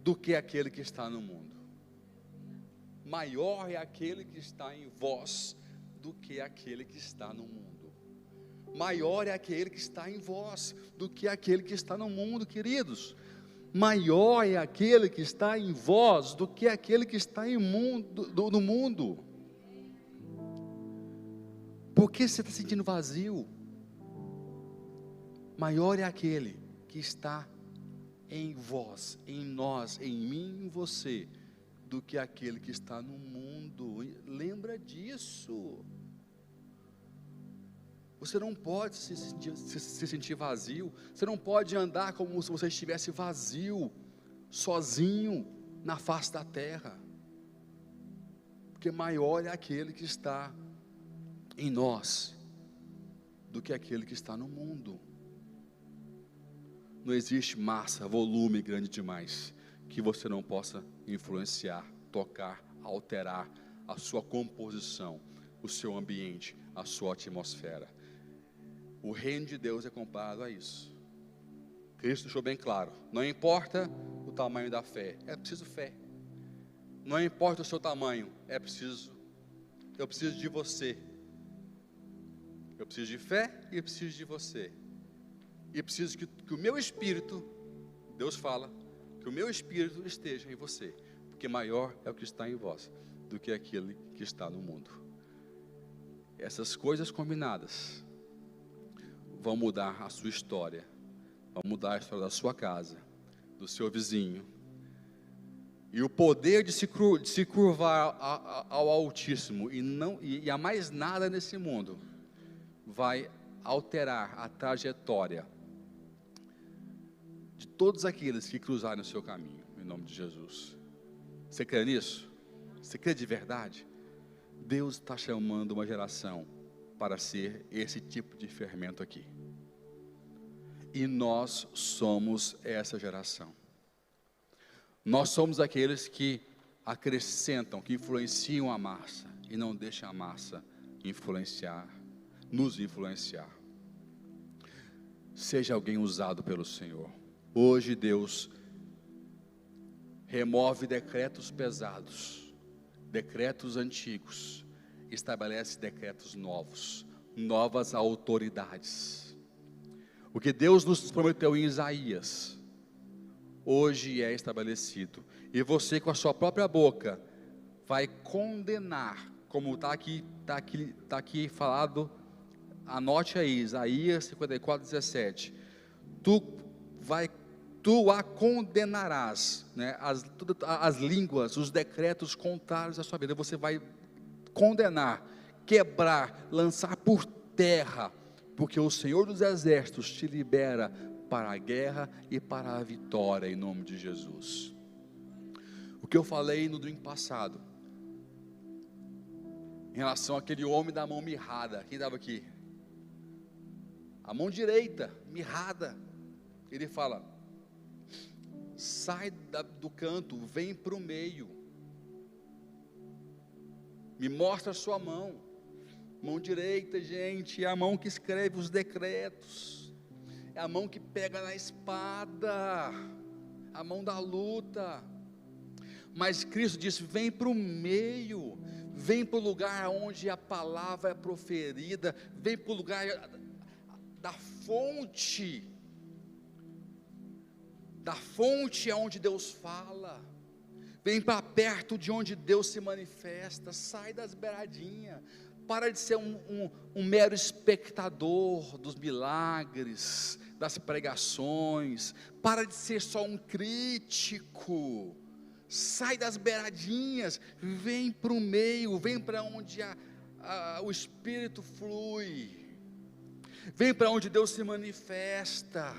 do que aquele que está no mundo. Maior é aquele que está em vós do que aquele que está no mundo. Maior é aquele que está em vós do que aquele que está no mundo, queridos. Maior é aquele que está em vós do que aquele que está no mundo. Por que você está sentindo vazio? Maior é aquele que está em vós, em nós, em mim, em você, do que aquele que está no mundo. Lembra disso. Você não pode se sentir vazio. Você não pode andar como se você estivesse vazio, sozinho na face da terra, porque maior é aquele que está em nós do que aquele que está no mundo. Não existe massa, volume grande demais que você não possa influenciar, tocar, alterar a sua composição, o seu ambiente, a sua atmosfera. O reino de Deus é comparado a isso. Cristo deixou bem claro, não importa o tamanho da fé, é preciso fé. Não importa o seu tamanho, eu preciso de você. Eu preciso de fé e eu preciso de você. E preciso que o meu espírito, Deus fala, que o meu espírito esteja em você, porque maior é o que está em vós do que aquele que está no mundo. Essas coisas combinadas vão mudar a sua história, vão mudar a história da sua casa, do seu vizinho, e o poder de se curvar ao Altíssimo e a mais nada nesse mundo vai alterar a trajetória de todos aqueles que cruzarem o seu caminho, em nome de Jesus. Você crê nisso? Você crê de verdade? Deus está chamando uma geração para ser esse tipo de fermento aqui, e nós somos essa geração. Nós somos aqueles que acrescentam, que influenciam a massa, e não deixam a massa nos influenciar. Seja alguém usado pelo Senhor. Hoje Deus remove decretos pesados, decretos antigos, estabelece decretos novos, novas autoridades. O que Deus nos prometeu em Isaías, hoje é estabelecido, e você com a sua própria boca vai condenar, como está aqui falado, anote aí, Isaías 54:17, tu a condenarás, né? As línguas, os decretos contrários à sua vida, você vai condenar, quebrar, lançar por terra, porque o Senhor dos Exércitos te libera para a guerra e para a vitória, em nome de Jesus. O que eu falei no domingo passado, em relação àquele homem da mão mirrada, quem estava aqui? A mão direita, mirrada, ele fala, sai do canto, vem para o meio, me mostra a sua mão. Mão direita, gente, é a mão que escreve os decretos, é a mão que pega na espada, a mão da luta. Mas Cristo disse: vem para o meio, vem para o lugar onde a palavra é proferida, vem para o lugar da fonte é onde Deus fala, vem para perto de onde Deus se manifesta. Sai das beiradinhas, para de ser um mero espectador dos milagres, das pregações, para de ser só um crítico. Sai das beiradinhas, vem para o meio, vem para onde o Espírito flui, vem para onde Deus se manifesta.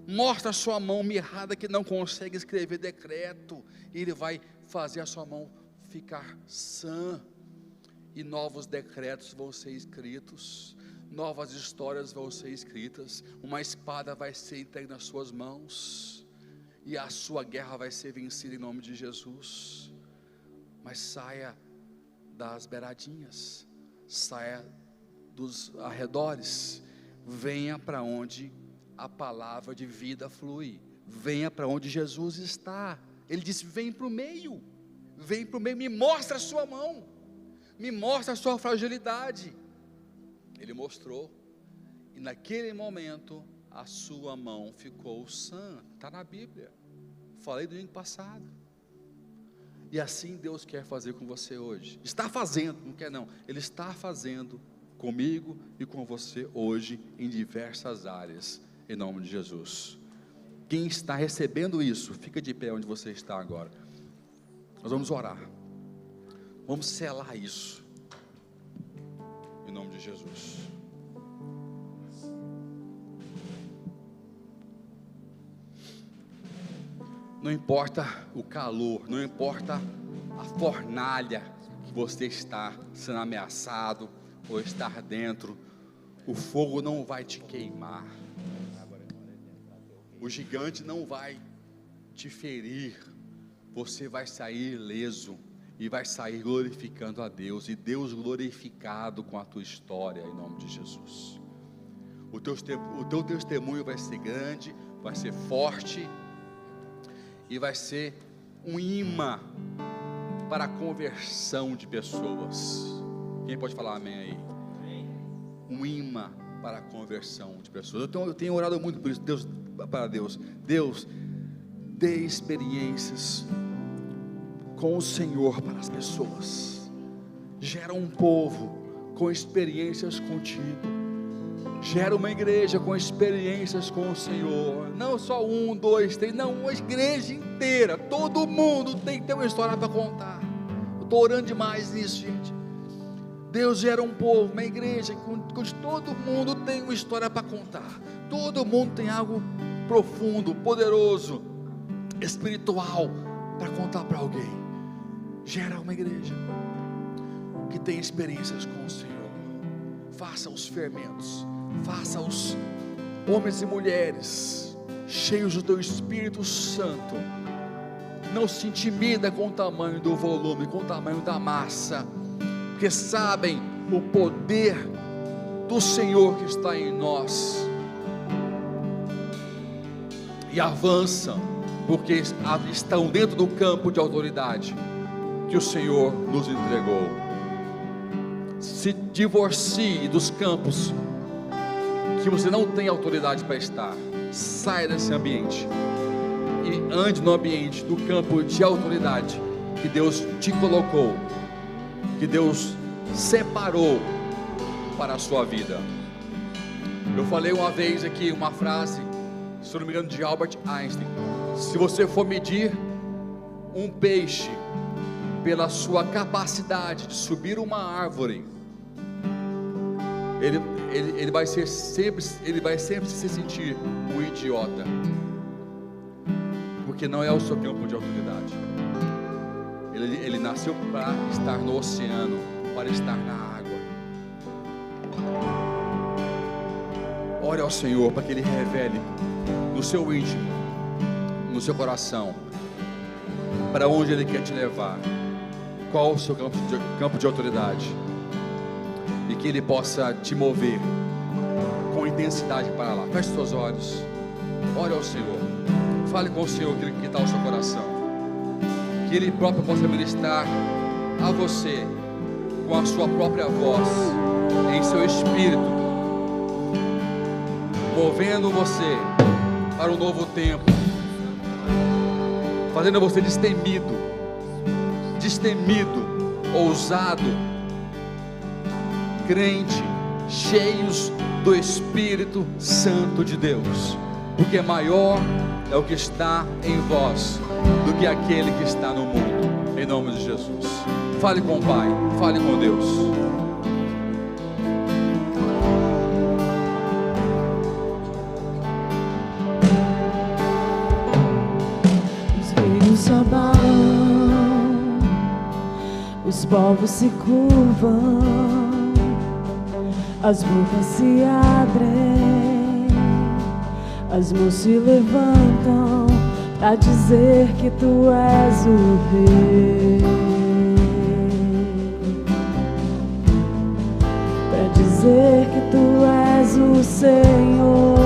Mostra a sua mão mirrada que não consegue escrever decreto, e Ele vai fazer a sua mão ficar sã, e novos decretos vão ser escritos, novas histórias vão ser escritas, uma espada vai ser entregue nas suas mãos, e a sua guerra vai ser vencida em nome de Jesus. Mas saia das beiradinhas, saia dos arredores, venha para onde a palavra de vida flui, venha para onde Jesus está. Ele disse: vem para o meio, me mostra a sua mão, me mostra a sua fragilidade. Ele mostrou, e naquele momento a sua mão ficou sã. Está na Bíblia, falei domingo passado. E assim Deus quer fazer com você hoje, está fazendo, não quer não, Ele está fazendo comigo e com você hoje, em diversas áreas, em nome de Jesus. Quem está recebendo isso, fica de pé onde você está agora. Nós vamos orar, vamos selar isso, em nome de Jesus. Não importa o calor, não importa a fornalha que você está sendo ameaçado ou estar dentro, o fogo não vai te queimar, o gigante não vai te ferir, você vai sair ileso e vai sair glorificando a Deus, e Deus glorificado com a tua história, em nome de Jesus. O teu testemunho vai ser grande, vai ser forte, e vai ser um imã para a conversão de pessoas. Quem pode falar amém aí? Um imã para a conversão de pessoas. Eu tenho orado muito por isso, Deus, dê experiências com o Senhor para as pessoas. Gera um povo com experiências contigo. Gera uma igreja com experiências com o Senhor. Não só 1, 2, 3, não, uma igreja inteira. Todo mundo tem que ter uma história para contar. Eu estou orando demais nisso, gente. Deus gera um povo, uma igreja onde todo mundo tem uma história para contar. Todo mundo tem algo profundo, poderoso, espiritual para contar para alguém. Gera uma igreja que tem experiências com o Senhor. Faça os fermentos, faça os homens e mulheres cheios do teu Espírito Santo. Não se intimida com o tamanho do volume, com o tamanho da massa, porque sabem o poder do Senhor que está em nós, e avançam, porque estão dentro do campo de autoridade que o Senhor nos entregou. Se divorcie dos campos que você não tem autoridade para estar. Saia desse ambiente e ande no ambiente do campo de autoridade que Deus te colocou, que Deus separou para a sua vida. Eu falei uma vez aqui uma frase, se não me engano, de Albert Einstein: se você for medir um peixe pela sua capacidade de subir uma árvore, ele vai sempre se sentir um idiota, porque não é o seu campo de autoridade. Ele nasceu para estar no oceano, para estar na água. Ore ao Senhor para que Ele revele no seu íntimo, no seu coração, para onde Ele quer te levar, qual o seu campo de autoridade. e que Ele possa te mover com intensidade para lá. Feche seus olhos, ore ao Senhor, fale com o Senhor aquilo que está no seu coração, que Ele próprio possa ministrar a você com a sua própria voz, em seu espírito, movendo você para um novo tempo, fazendo você destemido, ousado, crente, cheios do Espírito Santo de Deus, porque maior é o que está em vós do que aquele que está no mundo, em nome de Jesus. Fale com o Pai, fale com Deus. Os reinos se abalam, os povos se curvam, as bocas se abrem, as mãos se levantam para dizer que tu és o Rei, para dizer que tu és o Senhor.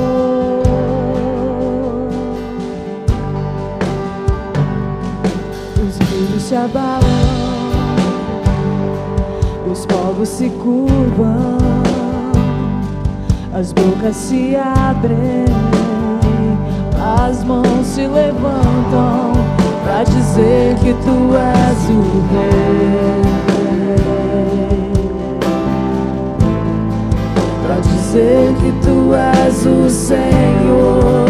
Os reinos se abalam, os povos se curvam, as bocas se abrem, as mãos se levantam para dizer que tu és o Rei, para dizer que tu és o Senhor.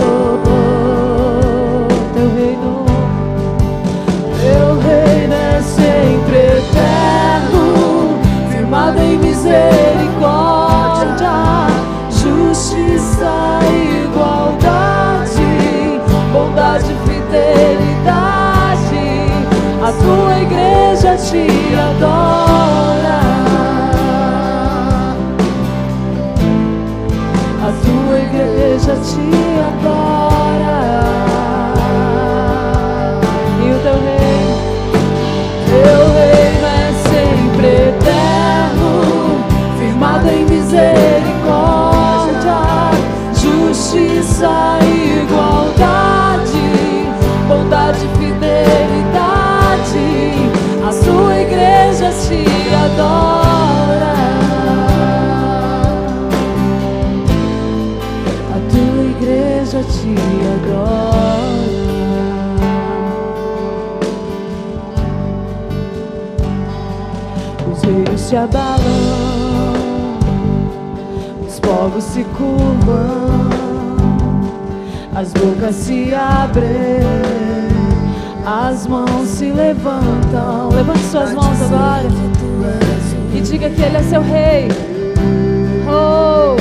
Teu reino é sempre eterno, firmado em misericórdia, justiça e igualdade, bondade e fidelidade. A tua igreja te adora, a tua igreja te adora. E o teu reino é sempre eterno, firmado em misericórdia, justiça e igualdade, bondade e fidelidade. A sua igreja te adora, a tua igreja te adora. Os reinos se abalam, os povos se curvam, as bocas se abrem, as mãos se levantam. Levante suas mãos agora e diga que Ele é seu Rei. Oh,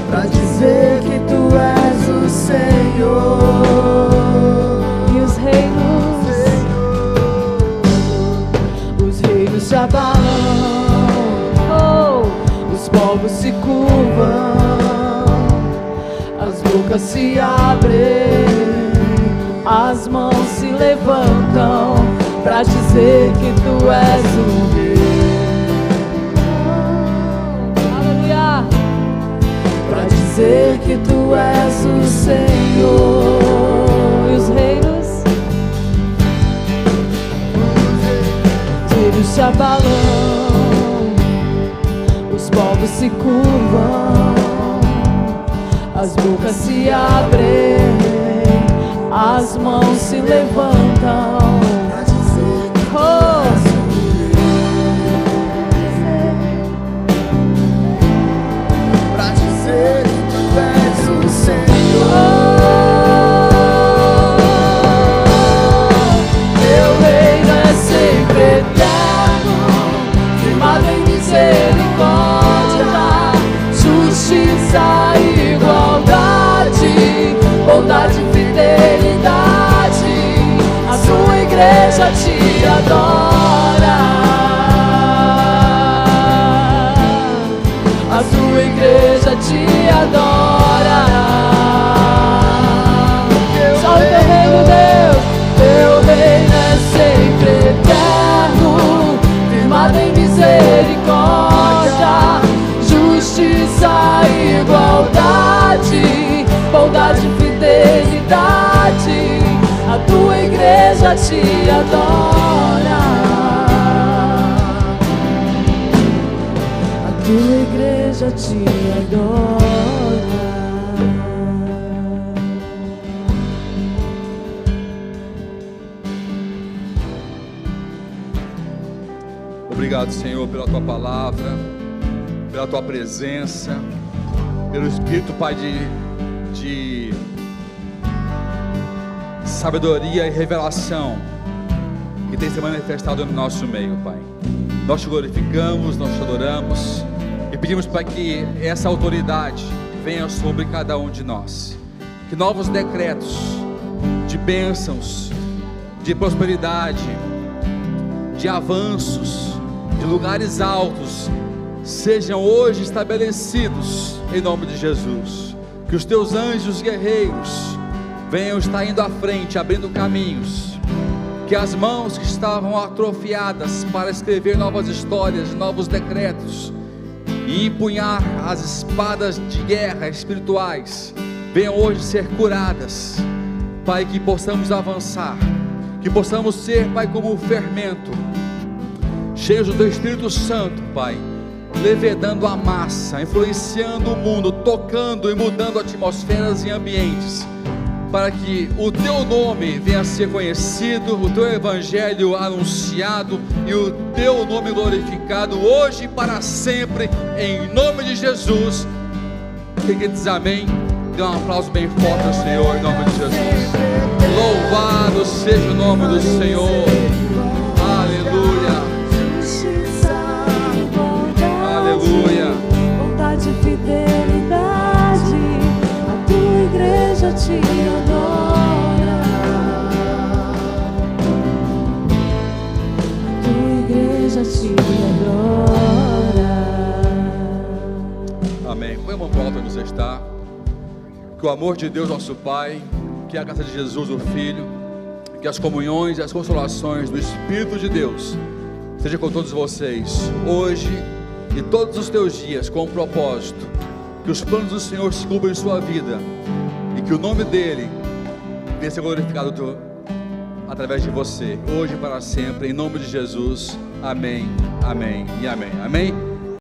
pra dizer que tu és o Senhor. E os reinos se abalam, os povos se curvam, as bocas se abrem, as mãos se levantam para dizer que tu és o Rei. Aleluia! Para dizer que tu és o Senhor. E os reinos se abalam, os povos se curvam, as bocas se abrem, as mãos se levantam para dizer que tu és o Senhor. Teu reino é sempre eterno, firmado em misericórdia, justiça e igualdade, bondade e fidelidade. A sua igreja igreja te adora. A tua igreja te adora. Obrigado, Senhor, pela tua palavra, pela tua presença, pelo Espírito, Pai, de sabedoria e revelação que tem se manifestado no nosso meio, Pai. Nós te glorificamos, nós te adoramos e pedimos, Pai, que essa autoridade venha sobre cada um de nós, que novos decretos de bênçãos, de prosperidade, de avanços, de lugares altos sejam hoje estabelecidos em nome de Jesus. Que os teus anjos guerreiros venham estar indo à frente, abrindo caminhos. Que as mãos que estavam atrofiadas para escrever novas histórias, novos decretos e empunhar as espadas de guerra espirituais venham hoje ser curadas. Pai, que possamos avançar, que possamos ser, Pai, como um fermento, cheios do teu Espírito Santo, Pai, levedando a massa, influenciando o mundo, tocando e mudando atmosferas e ambientes, para que o teu nome venha a ser conhecido, o teu evangelho anunciado e o teu nome glorificado hoje e para sempre, em nome de Jesus. Quem diz amém, dê um aplauso bem forte ao Senhor, em nome de Jesus. Louvado seja o nome do Senhor. Aleluia. Aleluia. Vontade e fidelidade, a tua igreja te adora. A tua igreja te adora. Amém. Põe a mão para o alto onde você está. Que o amor de Deus, nosso Pai, que a graça de Jesus, o Filho, que as comunhões e as consolações do Espírito de Deus seja com todos vocês, hoje e todos os teus dias, com um propósito, que os planos do Senhor se cumpram em sua vida, e que o nome dEle venha ser glorificado através de você, hoje e para sempre, em nome de Jesus, amém, amém e amém, amém.